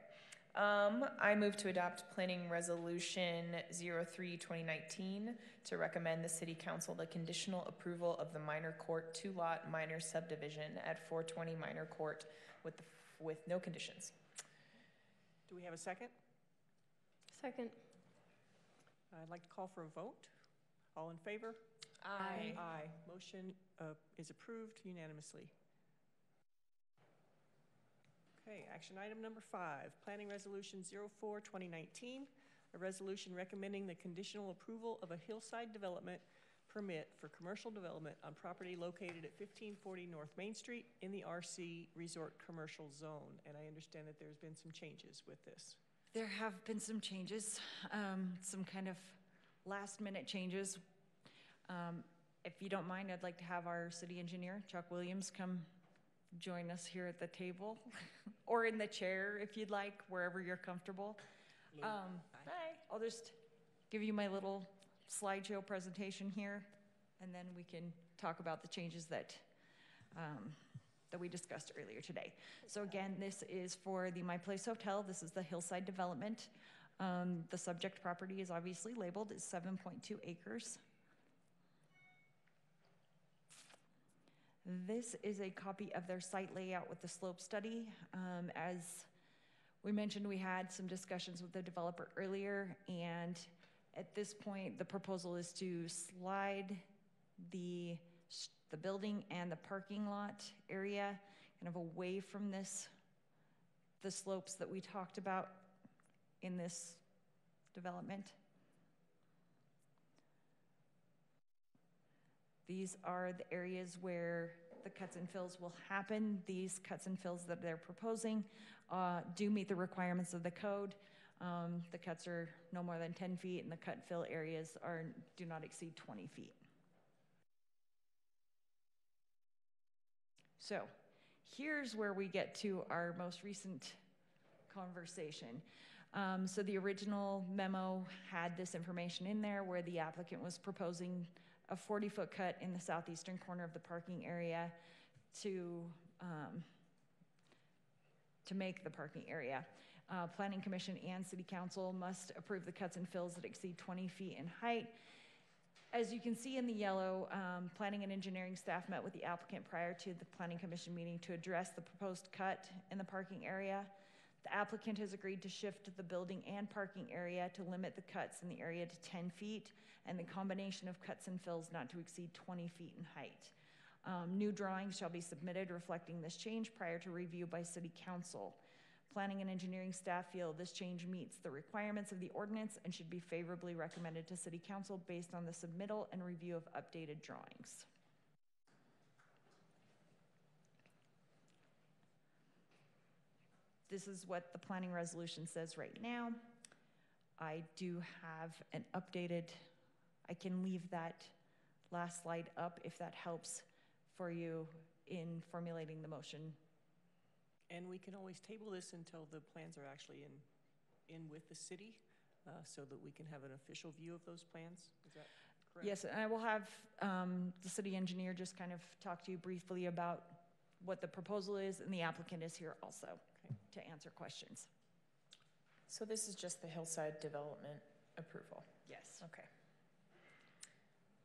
S4: I move to adopt Planning Resolution 03-2019 to recommend the City Council the conditional approval of the minor court 2-lot minor subdivision at 420 Minor Court with the with no conditions.
S2: Do we have a second?
S3: Second.
S2: I'd like to call for a vote. All in favor?
S4: Aye.
S2: Aye. Motion is approved unanimously. Okay, action item number 5, Planning Resolution 04-2019, a resolution recommending the conditional approval of a hillside development permit for commercial development on property located at 1540 North Main Street in the RC Resort Commercial Zone. And I understand that there's been some changes with this.
S1: There have been some changes, some kind of last-minute changes. If you don't mind, I'd like to have our city engineer, Chuck Williams, come join us here at the table, or in the chair if you'd like, wherever you're comfortable. Hi. I'll just give you my little slideshow presentation here, and then we can talk about the changes that we discussed earlier today. So again, this is for the My Place Hotel. This is the hillside development. The subject property is obviously labeled as 7.2 acres. This is a copy of their site layout with the slope study. As we mentioned, we had some discussions with the developer earlier, and at this point, the proposal is to slide the building and the parking lot area kind of away from the slopes that we talked about in this development. These are the areas where the cuts and fills will happen. These cuts and fills that they're proposing do meet the requirements of the code. The cuts are no more than 10 feet, and the cut and fill areas do not exceed 20 feet. So here's where we get to our most recent conversation. So the original memo had this information in there where the applicant was proposing a 40-foot cut in the southeastern corner of the parking area to make the parking area. Planning Commission and City Council must approve the cuts and fills that exceed 20 feet in height. As you can see in the yellow, Planning and Engineering staff met with the applicant prior to the Planning Commission meeting to address the proposed cut in the parking area. The applicant has agreed to shift the building and parking area to limit the cuts in the area to 10 feet and the combination of cuts and fills not to exceed 20 feet in height. New drawings shall be submitted reflecting this change prior to review by City Council. Planning and Engineering staff feel this change meets the requirements of the ordinance and should be favorably recommended to City Council based on the submittal and review of updated drawings. This is what the planning resolution says right now. I do have an updated, I can leave that last slide up if that helps for you in formulating the motion.
S2: And we can always table this until the plans are actually in with the city, so that we can have an official view of those plans. Is that correct?
S1: Yes, and I will have the city engineer just kind of talk to you briefly about what the proposal is, and the applicant is here also to answer questions.
S4: So this is just the hillside development approval?
S1: Yes.
S4: Okay.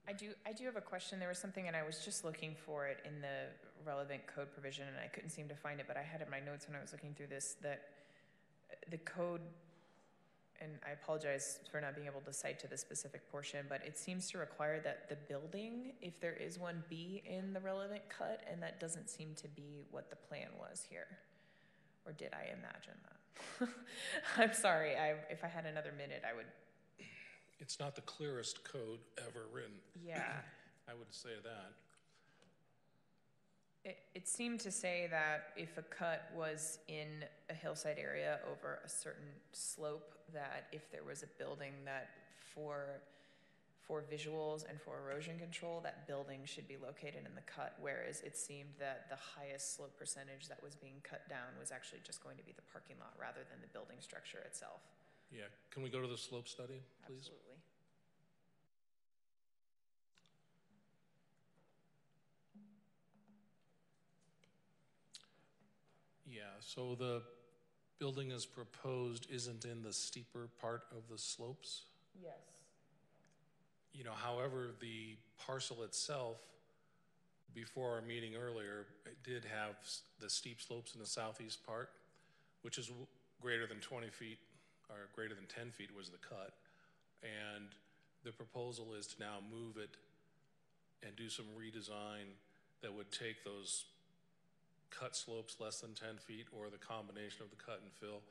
S4: I do have a question. There was something, and I was just looking for it in the relevant code provision, and I couldn't seem to find it, but I had in my notes when I was looking through this that the code, and I apologize for not being able to cite to the specific portion, but it seems to require that the building, if there is one, be in the relevant cut, and that doesn't seem to be what the plan was here. Or did I imagine that? I'm sorry. If I had another minute, I would.
S15: It's not the clearest code ever written.
S4: Yeah.
S15: I would say that.
S4: It seemed to say that if a cut was in a hillside area over a certain slope, that if there was a building that for visuals and for erosion control, that building should be located in the cut, whereas it seemed that the highest slope percentage that was being cut down was actually just going to be the parking lot rather than the building structure itself.
S15: Yeah, can we go to the slope study, please?
S1: Absolutely.
S15: Yeah, so the building as proposed isn't in the steeper part of the slopes.
S4: Yes.
S15: You know, however, the parcel itself before our meeting earlier, it did have the steep slopes in the southeast part, which is greater than 20 feet, or greater than 10 feet was the cut. And the proposal is to now move it and do some redesign that would take those cut slopes less than 10 feet, or the combination of the cut and fill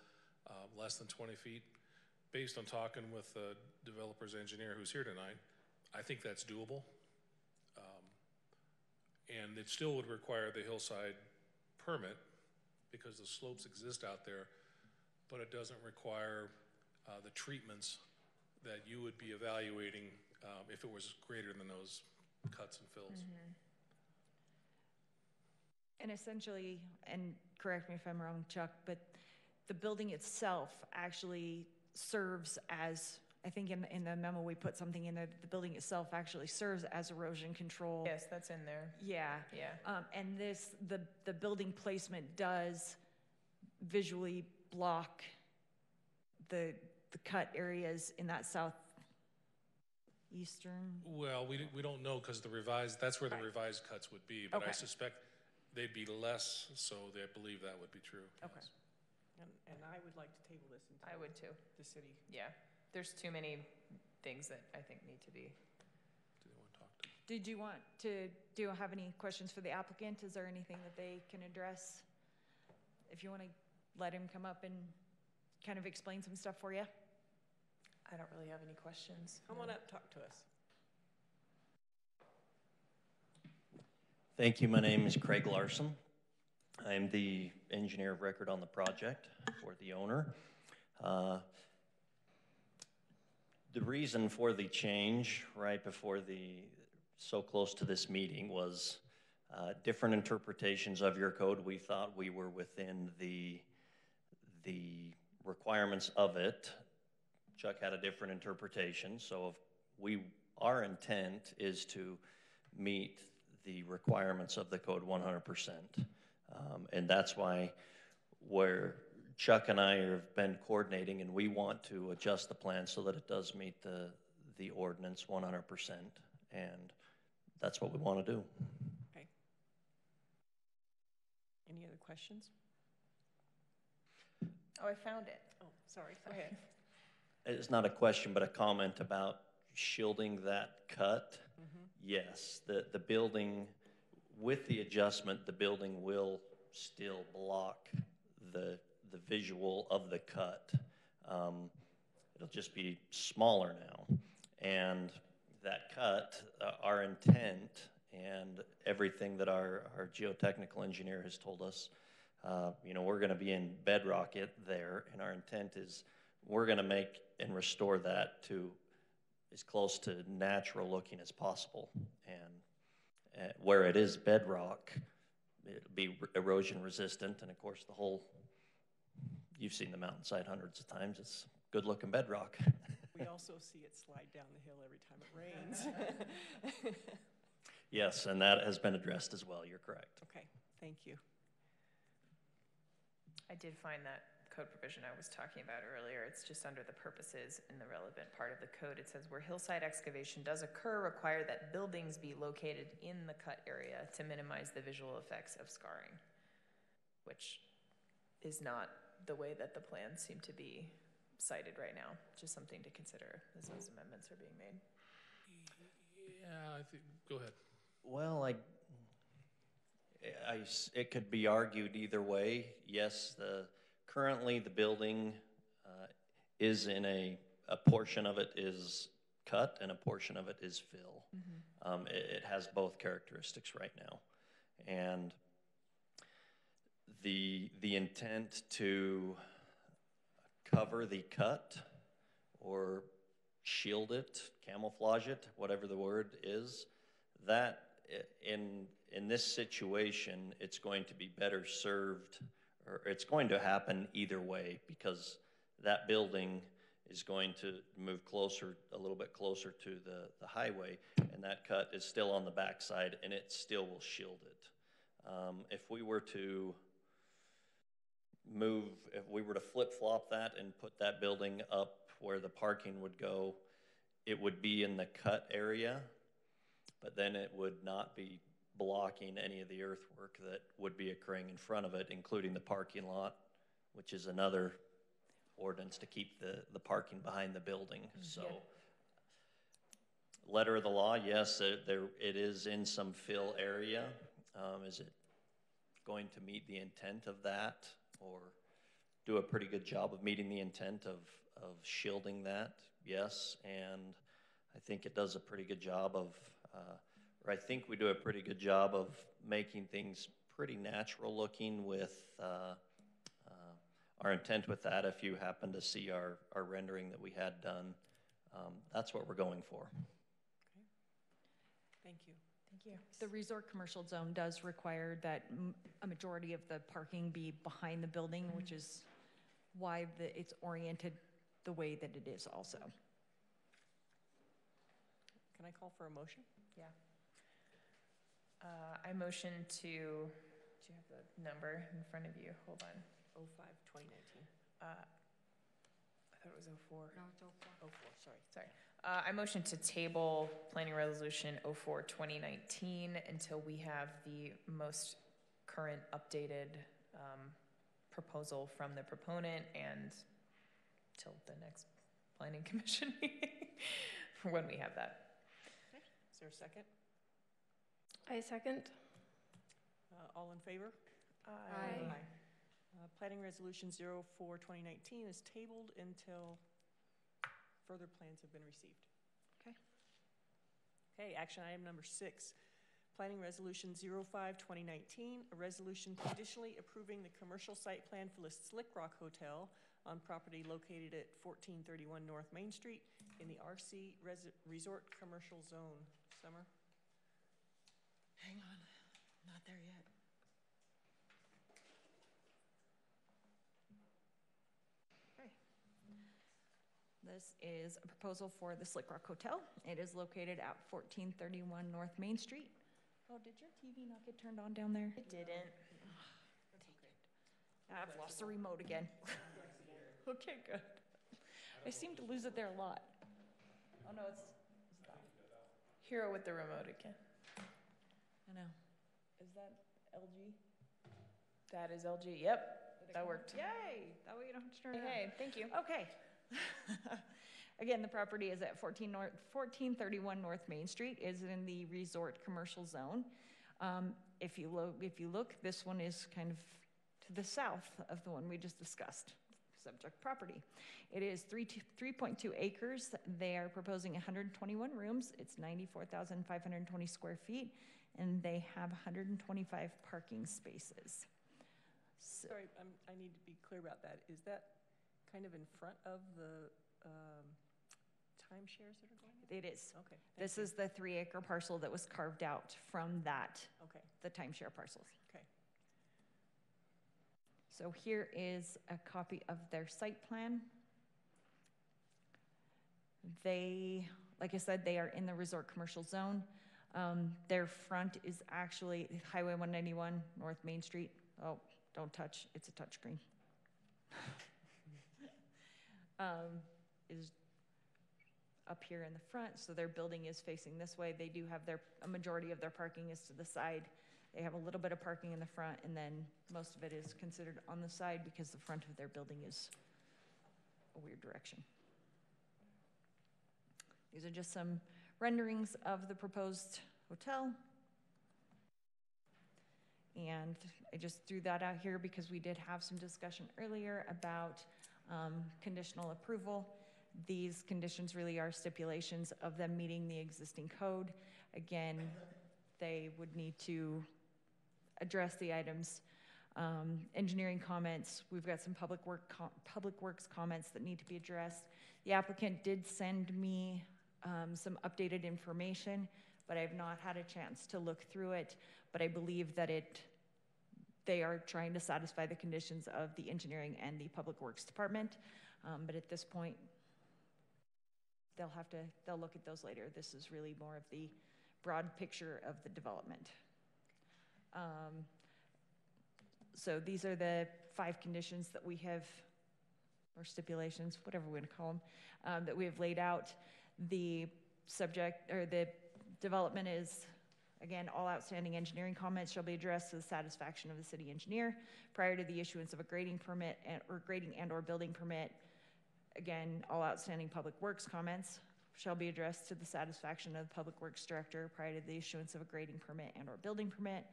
S15: less than 20 feet. Based on talking with the developer's engineer who's here tonight, I think that's doable. And it still would require the hillside permit because the slopes exist out there, but it doesn't require the treatments that you would be evaluating if it was greater than those cuts and fills.
S1: Mm-hmm. And essentially, and correct me if I'm wrong, Chuck, but the building itself actually serves as, I think in the memo we put something in there, the building itself actually serves as erosion control.
S4: Yes, that's in there.
S1: Yeah.
S4: Yeah.
S1: And the building placement does visually block the cut areas in that southeastern.
S15: Well, we don't know because that's where the
S1: Right.
S15: revised cuts would be, but I
S1: Okay.
S15: suspect they'd be less, so I believe that would be true.
S1: Okay.
S15: Yes.
S2: And I would like to table this until
S4: I would too.
S2: the city.
S4: Yeah. There's too many things that I think need to be.
S15: Do they want to talk to?
S1: Did you want to, do you have any questions for the applicant? Is there anything that they can address? If you want to let him come up and kind of explain some stuff for you.
S4: I don't really have any questions.
S2: Come on up, talk to us.
S16: Thank you. My name is Craig Larson. I'm the engineer of record on the project for the owner. The reason for the change right before so close to this meeting was different interpretations of your code. We thought we were within the requirements of it. Chuck had a different interpretation, so our intent is to meet the requirements of the code 100%. And that's why where Chuck and I have been coordinating, and we want to adjust the plan so that it does meet the ordinance 100%. And that's what we want to do.
S2: Okay. Any other questions?
S4: Oh, I found it.
S2: Oh, sorry, go ahead.
S16: It's not a question, but a comment about shielding that cut.
S2: Mm-hmm.
S16: Yes, the building, with the adjustment, the building will still block the visual of the cut. It'll just be smaller now. And that cut, our intent and everything that our geotechnical engineer has told us, we're going to be in bedrock there, and our intent is we're going to make and restore that to as close to natural looking as possible. And where it is bedrock, it'll be erosion resistant, and of course you've seen the mountainside hundreds of times, it's good looking bedrock.
S2: We also see it slide down the hill every time it rains.
S16: Yes, and that has been addressed as well, you're correct.
S2: Okay, thank you.
S4: I did find that code provision I was talking about earlier. It's just under the purposes in the relevant part of the code. It says where hillside excavation does occur, require that buildings be located in the cut area to minimize the visual effects of scarring, which is not the way that the plans seem to be cited right now. Just something to consider as those amendments are being made.
S15: Yeah, I think, go ahead.
S16: Well, it could be argued either way. Yes, currently the building is in a portion of it is cut and a portion of it is fill. Mm-hmm. It has both characteristics right now. And the intent to cover the cut or shield it, camouflage it, whatever the word is, that in this situation, it's going to be better served, or it's going to happen either way, because that building is going to move a little bit closer to the highway, and that cut is still on the backside, and it still will shield it. If we were to flip-flop that and put that building up where the parking would go, it would be in the cut area, but then it would not be blocking any of the earthwork that would be occurring in front of it, including the parking lot, which is another ordinance to keep the parking behind the building. So, letter of the law, yes, it is in some fill area. Is it going to meet the intent of that, or do a pretty good job of meeting the intent of shielding that? Yes, and I think it does a pretty good job of, or I think we do a pretty good job of making things pretty natural looking with our intent with that. If you happen to see our rendering that we had done, that's what we're going for.
S2: Okay. Thank you.
S1: Thank you. The resort commercial zone does require that a majority of the parking be behind the building, which is why it's oriented the way that it is also.
S2: Can I call for a motion?
S4: Yeah. I motion to, do you have the number in front of you? Hold on.
S2: 05-2019.
S4: I thought it was 04.
S5: No, it's 04.
S2: 04, sorry.
S4: I motion to table Planning Resolution 04-2019 until we have the most current updated proposal from the proponent and till the next Planning Commission meeting for when we have that.
S2: Okay. Is there a second?
S3: I second.
S2: All in favor?
S5: Aye.
S2: Planning Resolution 04-2019 is tabled until further plans have been received.
S1: Okay.
S2: Okay, action item number 6. Planning Resolution 05-2019, a resolution conditionally approving the commercial site plan for the Slick Rock Hotel on property located at 1431 North Main Street in the RC Resort Commercial Zone. Summer?
S1: Hang on, not there yet. Okay. This is a proposal for the Slick Rock Hotel. It is located at 1431 North Main Street. Oh, did your TV not get turned on down there?
S4: It didn't.
S1: I've lost the remote again. Okay, good. I seem to lose it there a lot. Oh no, it's that.
S4: Hero with the remote again.
S1: I know.
S4: Is that LG? That is LG. Yep, that worked.
S1: Yay! That way you don't have to turn it on.
S4: Hey, thank you.
S1: Okay. Again, the property is at 1431 North Main Street, is in the resort commercial zone. If you look, this one is kind of to the south of the one we just discussed, subject property. It is 3.2 acres. They are proposing 121 rooms. It's 94,520 square feet, and they have 125 parking spaces. So,
S2: Sorry, I need to be clear about that. Is that kind of in front of the timeshares that are going on?
S1: it is.
S2: Okay.
S1: This is the 3-acre parcel that was carved out from that,
S2: Okay.
S1: the timeshare parcels.
S2: Okay.
S1: So here is a copy of their site plan. They, like I said, they are in the resort commercial zone. Their front is actually Highway 191, North Main Street. Oh, don't touch, it's a touchscreen. Is up here in the front, so their building is facing this way. They do have a majority of their parking is to the side. They have a little bit of parking in the front, and then most of it is considered on the side because the front of their building is a weird direction. These are just some renderings of the proposed hotel. And I just threw that out here because we did have some discussion earlier about conditional approval. These conditions really are stipulations of them meeting the existing code. Again, they would need to address the items. Engineering comments, we've got some public works comments that need to be addressed. The applicant did send me some updated information, but I've not had a chance to look through it. But I believe that they are trying to satisfy the conditions of the engineering and the public works department. But at this point, they'll look at those later. This is really more of the broad picture of the development. So these are the 5 conditions that we have, or stipulations, whatever we're gonna call them, that we have laid out. The subject, or the development is Again, all outstanding engineering comments shall be addressed to the satisfaction of the city engineer prior to the issuance of a grading permit or grading and/or building permit. Again, all outstanding public works comments shall be addressed to the satisfaction of the public works director prior to the issuance of a grading permit and/or building permit.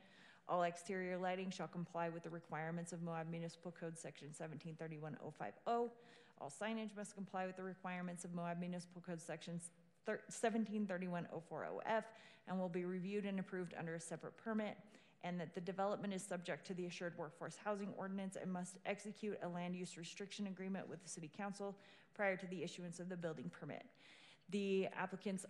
S1: All exterior lighting shall comply with the requirements of Moab Municipal Code Section 1731.050. All signage must comply with the requirements of Moab Municipal Code Section 1731.040F and will be reviewed and approved under a separate permit, and that the development is subject to the Assured Workforce Housing Ordinance and must execute a land use restriction agreement with the City Council prior to the issuance of the building permit. The applicants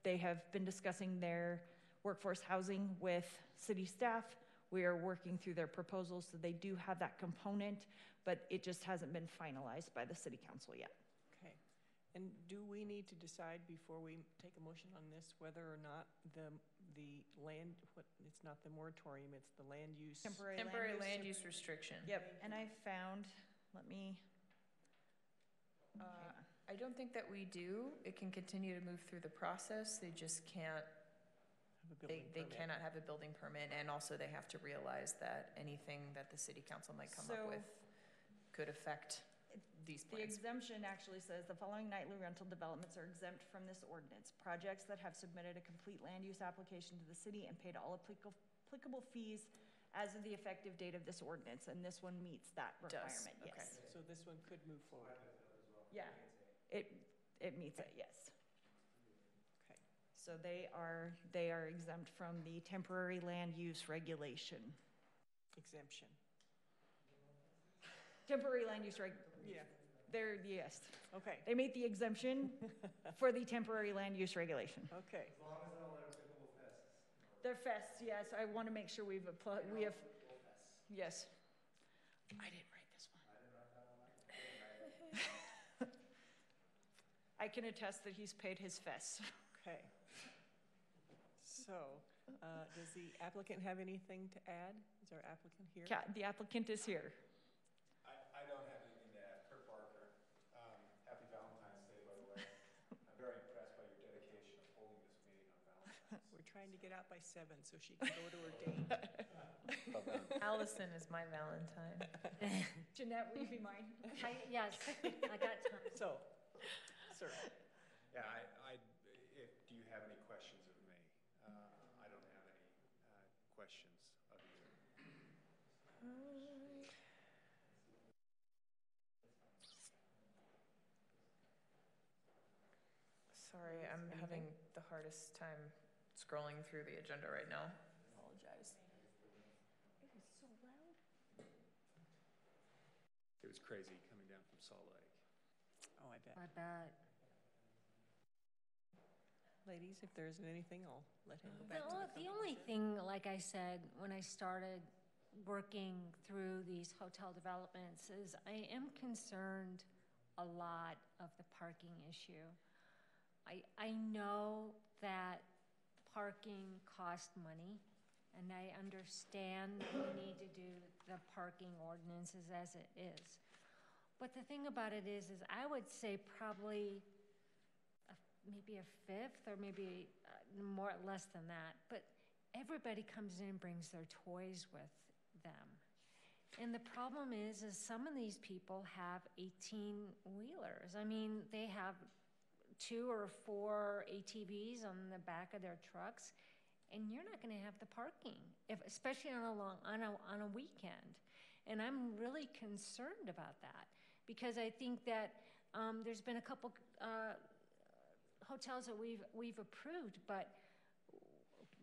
S1: they have been discussing their workforce housing with city staff. We are working through their proposals, so they do have that component, but it just hasn't been finalized by the City Council yet.
S2: Okay. And do we need to decide before we take a motion on this whether or not the land, it's not the moratorium, it's the land use.
S4: Temporary land use restriction.
S1: Yep, and I found,
S4: I don't think that we do. It can continue to move through the process. They just can't, they cannot have a building permit, and also they have to realize that anything that the city council might come up with could affect these plans.
S1: The exemption actually says the following nightly rental developments are exempt from this ordinance. Projects that have submitted a complete land use application to the city and paid all applicable fees as of the effective date of this ordinance, and this one meets that requirement.
S2: Okay.
S1: Yes.
S2: So this one could move forward.
S1: Yeah, it meets it, yes.
S2: Okay.
S1: So they are exempt from the temporary land use regulation.
S2: Exemption.
S1: Temporary land use
S2: Yeah.
S1: Yes.
S2: Okay.
S1: They meet the exemption for the temporary land use regulation.
S2: Okay.
S6: As long as all their applicable fests.
S1: They're fests, yes. I want to make sure we have, yes. I didn't write this one. I can attest that he's paid his fests.
S2: Okay. So, does the applicant have anything to add? Is our applicant here?
S1: The applicant is here.
S17: I don't have anything to add. Kurt Barker. Happy Valentine's Day, by the way. I'm very impressed by your dedication of holding this meeting on Valentine's.
S2: We're trying to get out by 7 so she can go to her date.
S4: Allison is my Valentine.
S1: Jeanette, will you be mine?
S5: Yes, I got time.
S2: So, sir.
S17: Yeah, do you have any questions of me? I don't have any questions of you.
S4: Sorry, I'm having the hardest time scrolling through the agenda right now. Apologize.
S1: It was so loud.
S17: It was crazy coming down from Salt Lake.
S2: Oh, I bet.
S5: I bet.
S2: Ladies, if there isn't anything, I'll let him go back to
S5: The only thing, like I said, when I started working through these hotel developments is I am concerned a lot of the parking issue. I know that parking costs money, and I understand that we need to do the parking ordinances as it is. But the thing about it is I would say probably maybe a fifth or maybe less than that. But everybody comes in and brings their toys with them. And the problem is some of these people have 18-wheelers. I mean, they have 2 or 4 ATVs on the back of their trucks, and you're not going to have the parking, especially on a weekend. And I'm really concerned about that because I think that there's been a couple hotels that we've approved, but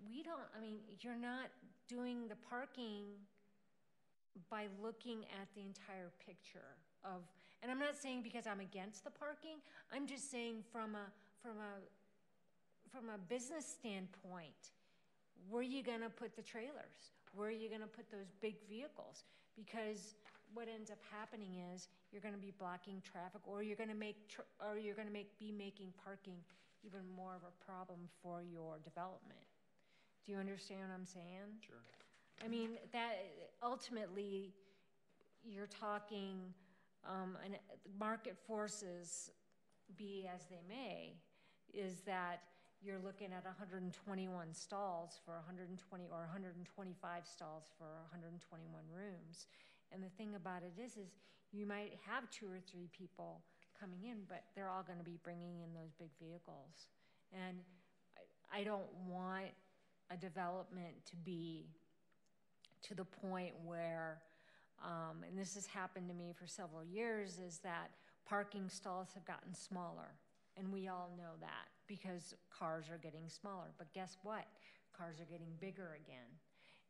S5: you're not doing the parking by looking at the entire picture of, and I'm not saying because I'm against the parking, I'm just saying from a business standpoint, where are you gonna put the trailers? Where are you gonna put those big vehicles? Because what ends up happening is you're gonna be blocking traffic, or you're gonna be making parking even more of a problem for your development. Do you understand what I'm saying?
S17: Sure.
S5: I mean, that ultimately, you're talking, and market forces, be as they may, is that you're looking at 121 stalls for 120, or 125 stalls for 121 rooms. And the thing about it is you might have 2 or 3 people coming in, but they're all going to be bringing in those big vehicles. And I don't want a development to be to the point where, and this has happened to me for several years, is that parking stalls have gotten smaller. And we all know that because cars are getting smaller. But guess what? Cars are getting bigger again.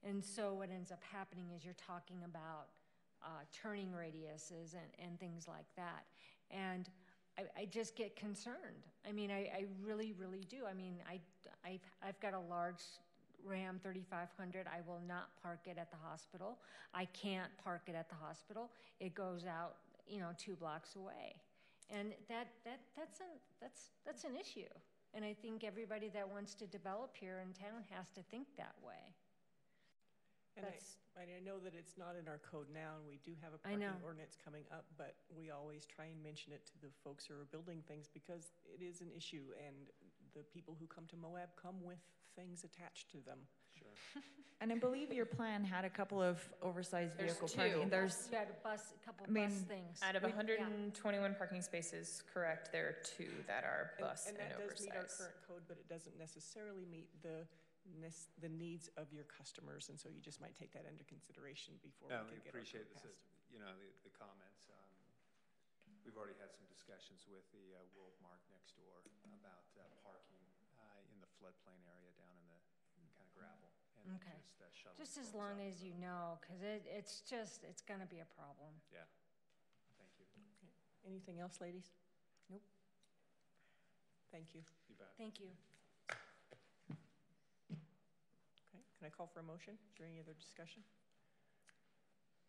S5: And so what ends up happening is you're talking about turning radiuses and things like that. And I just get concerned. I mean, I really, really do. I mean, I've got a large Ram 3500. I will not park it at the hospital. I can't park it at the hospital. It goes out, 2 blocks away. And that's an issue. And I think everybody that wants to develop here in town has to think that way.
S2: And I know that it's not in our code now, and we do have a parking ordinance coming up, but we always try and mention it to the folks who are building things because it is an issue, and the people who come to Moab come with things attached to them.
S1: Sure. And I believe your plan had a couple of oversized vehicle parking.
S5: You had a couple bus things.
S4: Out of 121 parking spaces, correct, there are 2 that are bus and
S2: that
S4: oversized.
S2: does meet our current code, but it doesn't necessarily meet the needs of your customers, and so you just might take that into consideration before we can get
S17: appreciate
S2: our code
S17: this,
S2: passed.
S17: the comments. We've already had some discussions with the World Mark next door about parking in the floodplain area down in the kind of gravel. And
S5: okay.
S17: Just
S5: as long as you know, because it's going to be a problem.
S17: Yeah. Thank you.
S2: Okay. Anything else, ladies?
S5: Nope.
S2: Thank you.
S17: You bet.
S5: Thank you.
S2: Okay. Can I call for a motion? Is there any other discussion?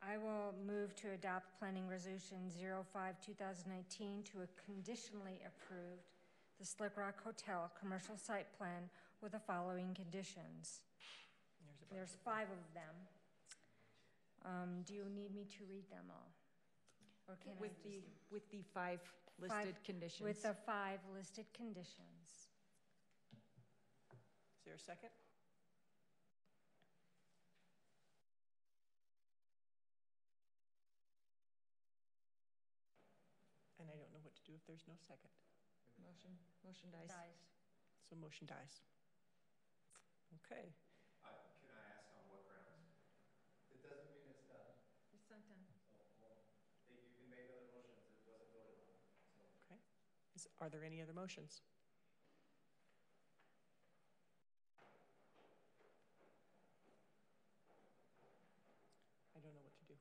S5: I will move to adopt Planning Resolution 05-2019 to conditionally approve the Slick Rock Hotel commercial site plan with the following conditions. There's 5 of them. Do you need me to read them all? Or can
S1: with the 5 listed conditions?
S5: With the 5 listed conditions.
S2: Is there a second? And I don't know what to do if there's no second.
S1: Motion dies.
S2: So motion dies. Okay.
S17: Can I ask on what grounds?
S6: It doesn't mean it's done.
S1: It's not done.
S6: You can make other motions. It wasn't voted on.
S2: Okay. Are there any other motions? I don't know what to do.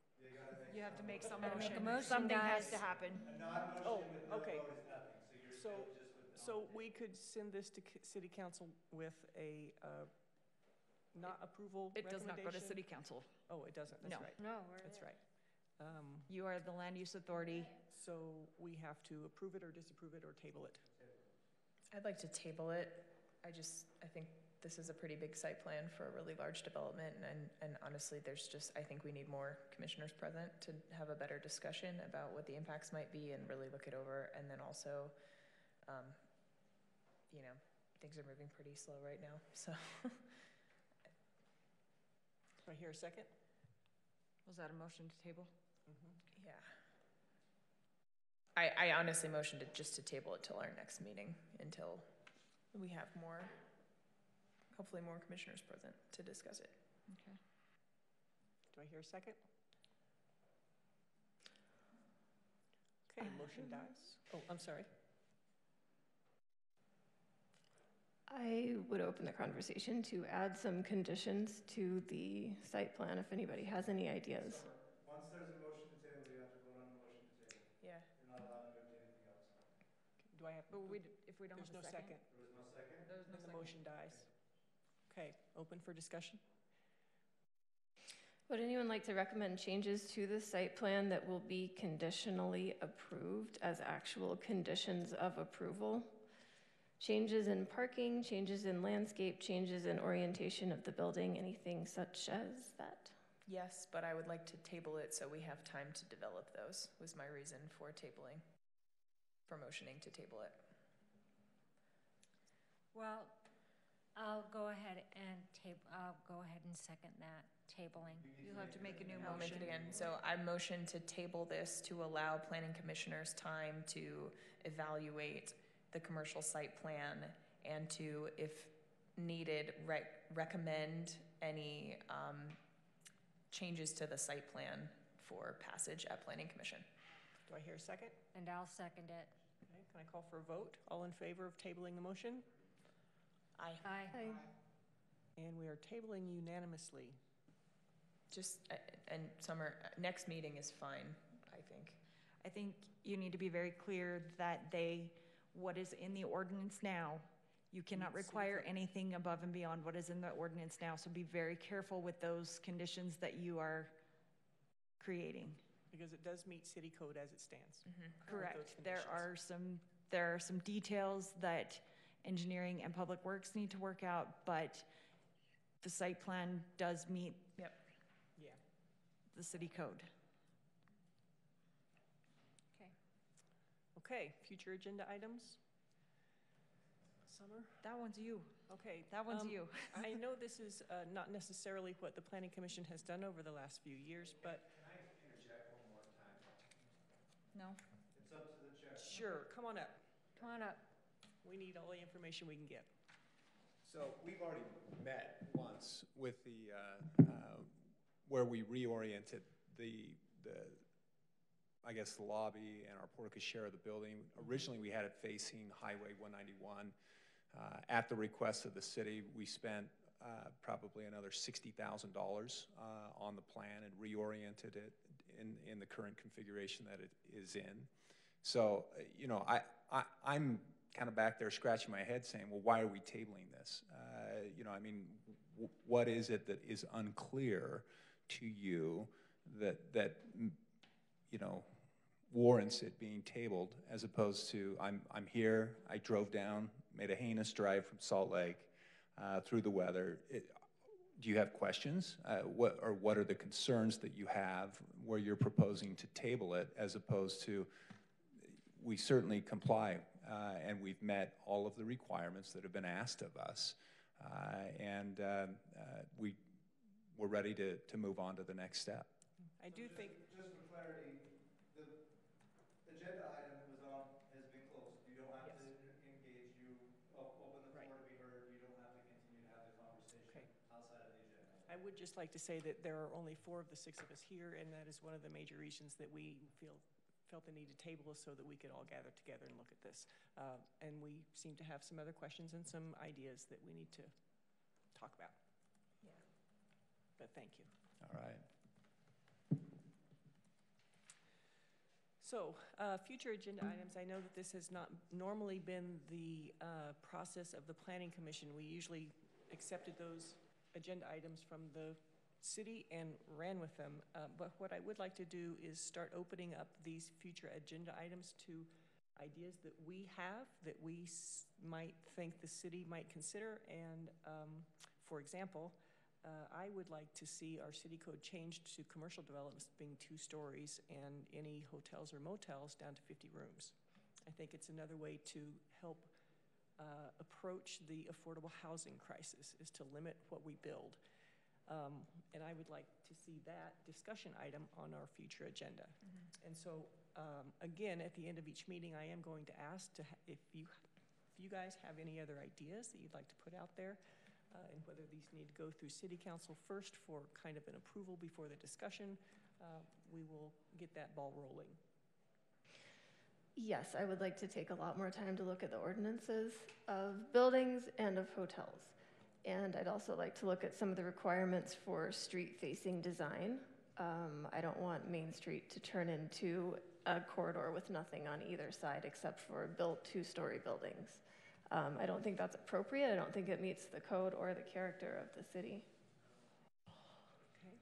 S1: You have to make some
S5: Gotta
S1: motion.
S5: make a motion,
S1: Something
S5: guys.
S1: has to happen.
S6: A non-motion with no
S2: okay.
S6: vote is nothing, so you're still just with the
S2: So we could send this to city council with a not approval
S1: It does not go to
S2: recommendation?
S1: city council.
S2: Oh, it doesn't, that's
S1: No.
S2: right.
S5: No,
S2: That's right.
S1: You are the land use authority.
S2: So we have to approve it or disapprove it or table it.
S4: I'd like to table it. I think this is a pretty big site plan for a really large development, and honestly, I think we need more commissioners present to have a better discussion about what the impacts might be and really look it over, and then also, things are moving pretty slow right now, so.
S2: Do I hear a second?
S1: Was that a motion to table?
S4: Yeah. I honestly motioned to table it till our next meeting, until we have hopefully more commissioners present to discuss it.
S1: Okay.
S2: Do I hear a second? Okay, motion dies. Oh, I'm sorry.
S3: I would open the conversation to add some conditions to the site plan if anybody has any ideas.
S6: Once there's a motion to table, you have to vote on the motion to table.
S4: Yeah.
S6: You're not allowed to move to anything else.
S2: Do I have?
S1: But if we don't have
S2: There's
S1: a
S2: no second.
S6: There was no second?
S1: There's no
S2: Then the
S1: second.
S2: motion dies. Okay, open for discussion.
S3: Would anyone like to recommend changes to the site plan that will be conditionally approved as actual conditions of approval? Changes in parking, changes in landscape, changes in orientation of the building, anything such as that?
S4: Yes, but I would like to table it so we have time to develop those, was my reason for motioning to table it.
S5: Well, I'll go ahead and second that, tabling.
S1: You'll have to make a new
S4: I'll make
S1: motion.
S4: it again. So I motion to table this to allow planning commissioners time to evaluate the commercial site plan and to, if needed, recommend any changes to the site plan for passage at planning commission.
S2: Do I hear a second?
S5: And I'll second it.
S2: Okay, can I call for a vote? All in favor of tabling the motion?
S4: Aye.
S5: Aye.
S2: And we are tabling unanimously.
S4: Just, and summer, next meeting is fine, I think.
S1: I think you need to be very clear that what is in the ordinance now, you cannot require anything above and beyond what is in the ordinance now. So be very careful with those conditions that you are creating.
S2: Because it does meet city code as it stands.
S1: Correct. There are some details that engineering and public works need to work out, but the site plan does meet the city code.
S2: Okay, future agenda items? Summer?
S1: That one's you.
S2: Okay.
S1: That one's you.
S2: I know this is not necessarily what the Planning Commission has done over the last few years, but...
S6: Can I interject one more time?
S1: No.
S6: It's up to the chair.
S2: Sure, come on up.
S5: Come on up.
S2: We need all the information we can get.
S17: So we've already met once with the, where we reoriented the I guess the lobby and our portico share of the building. Originally we had it facing Highway 191. At the request of the city, we spent probably another $60,000 on the plan and reoriented it in the current configuration that it is in. So, you know, I'm kind of back there scratching my head saying, well, why are we tabling this? You know, I mean, what is it that is unclear to you that you know, warrants it being tabled, as opposed to I'm here, I drove down, made a heinous drive from Salt Lake through the weather. Do you have questions? What are the concerns that you have where you're proposing to table it, as opposed to we certainly comply and we've met all of the requirements that have been asked of us, and we're ready to move on to the next step.
S2: I do think...
S6: Just for clarity, the agenda item has been closed. You don't have to engage. You open the floor to be heard. You don't have to continue to have the conversation outside of the agenda.
S2: I would just like to say that there are only 4 of the 6 of us here, and that is one of the major reasons that we felt the need to table this, so that we could all gather together and look at this. And we seem to have some other questions and some ideas that we need to talk about.
S4: Yeah.
S2: But thank you.
S17: All right.
S2: So, future agenda items. I know that this has not normally been the process of the Planning Commission. We usually accepted those agenda items from the city and ran with them. But what I would like to do is start opening up these future agenda items to ideas that we have, that we might think the city might consider. And for example, I would like to see our city code changed to commercial developments being 2 stories and any hotels or motels down to 50 rooms. I think it's another way to help approach the affordable housing crisis, is to limit what we build. And I would like to see that discussion item on our future agenda. And so, again, at the end of each meeting, I am going to ask if you guys have any other ideas that you'd like to put out there, and whether these need to go through City Council first for kind of an approval before the discussion, we will get that ball rolling.
S3: Yes, I would like to take a lot more time to look at the ordinances of buildings and of hotels. And I'd also like to look at some of the requirements for street-facing design. I don't want Main Street to turn into a corridor with nothing on either side except for built 2-story buildings. I don't think that's appropriate. I don't think it meets the code or the character of the city.
S2: Okay.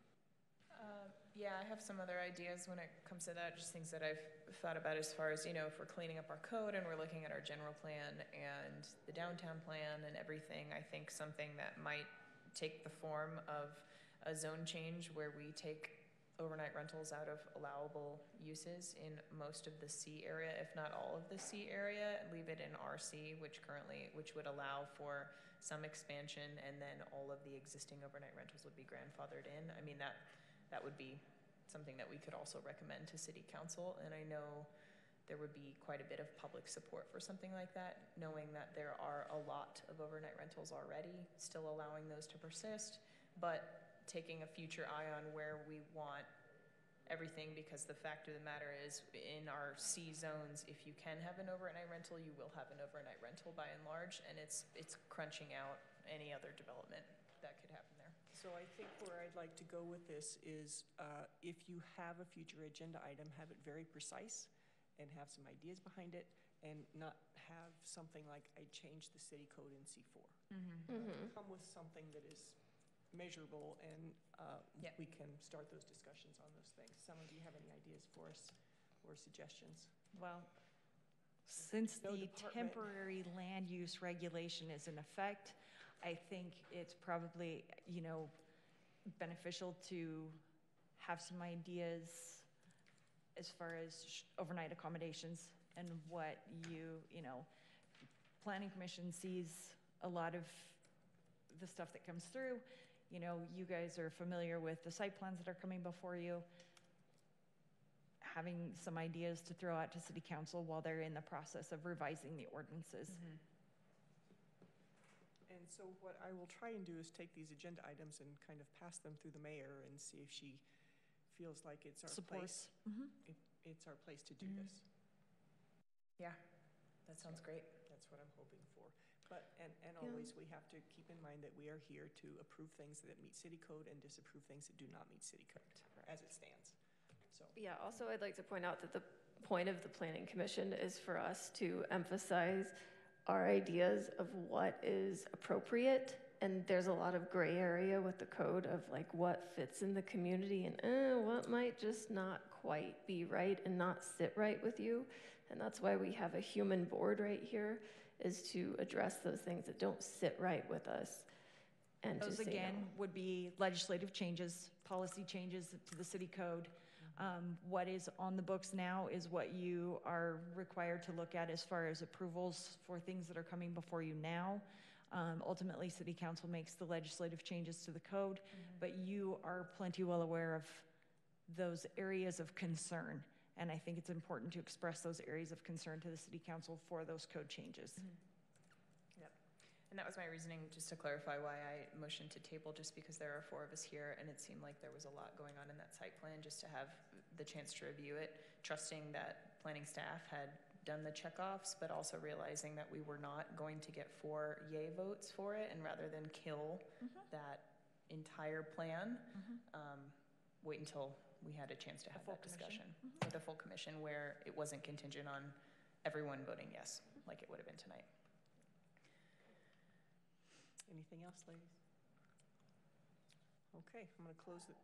S4: Yeah, I have some other ideas when it comes to that, just things that I've thought about as far as, you know, if we're cleaning up our code and we're looking at our general plan and the downtown plan and everything. I think something that might take the form of a zone change where we take overnight rentals out of allowable uses in most of the C area, if not all of the C area, and leave it in RC, which would allow for some expansion, and then all of the existing overnight rentals would be grandfathered in. I mean, that would be something that we could also recommend to City Council, and I know there would be quite a bit of public support for something like that, knowing that there are a lot of overnight rentals already, still allowing those to persist, but taking a future eye on where we want everything, because the fact of the matter is, in our C zones, if you can have an overnight rental, you will have an overnight rental by and large, and it's crunching out any other development that could happen there.
S2: So I think where I'd like to go with this is, if you have a future agenda item, have it very precise and have some ideas behind it, and not have something like, I changed the city code in C4. Come with something that is measurable, and we can start those discussions on those things. Some of you have any ideas for us or suggestions?
S1: Well, since the temporary land use regulation is in effect, I think it's probably, beneficial to have some ideas as far as overnight accommodations and what Planning Commission sees a lot of the stuff that comes through. You guys are familiar with the site plans that are coming before you. Having some ideas to throw out to City Council while they're in the process of revising the ordinances.
S2: And so what I will try and do is take these agenda items and kind of pass them through the mayor and see if she feels like it's our place. It's our place to do this.
S4: Yeah, that sounds great.
S2: That's what I'm hoping for. But, and always we have to keep in mind that we are here to approve things that meet city code and disapprove things that do not meet city code, as it stands. So.
S3: Yeah, also I'd like to point out that the point of the Planning Commission is for us to emphasize our ideas of what is appropriate, and there's a lot of gray area with the code of like what fits in the community and what might just not quite be right and not sit right with you. And that's why we have a human board right here, is to address those things that don't sit right with us. And
S1: those
S3: to say
S1: again
S3: no.
S1: would be legislative changes, policy changes to the city code. What is on the books now is what you are required to look at as far as approvals for things that are coming before you now. Ultimately, City Council makes the legislative changes to the code, but you are plenty well aware of those areas of concern. And I think it's important to express those areas of concern to the City Council for those code changes.
S4: Yep. And that was my reasoning, just to clarify why I motioned to table, just because there are 4 of us here, and it seemed like there was a lot going on in that site plan, just to have the chance to review it, trusting that planning staff had done the checkoffs, but also realizing that we were not going to get 4 yay votes for it, and rather than kill that entire plan, wait until we had a chance to have that discussion with a full commission, where it wasn't contingent on everyone voting yes, like it would have been tonight.
S2: Anything else, ladies? Okay, I'm going to close it.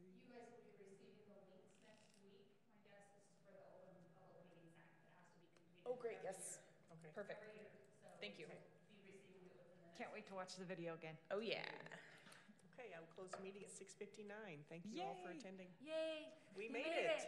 S9: You guys will be receiving the links next week. My guess is for the open public meetings act that has to be completed.
S4: Oh, great,
S9: every
S4: yes.
S9: year.
S4: Okay. Perfect.
S9: Every year. So
S4: thank you.
S9: Be receiving it within the next.
S1: Can't wait to watch the video again.
S4: Oh, yeah.
S2: Okay, I will close the meeting at 6:59. Thank you all for attending.
S5: Yay!
S2: We made it.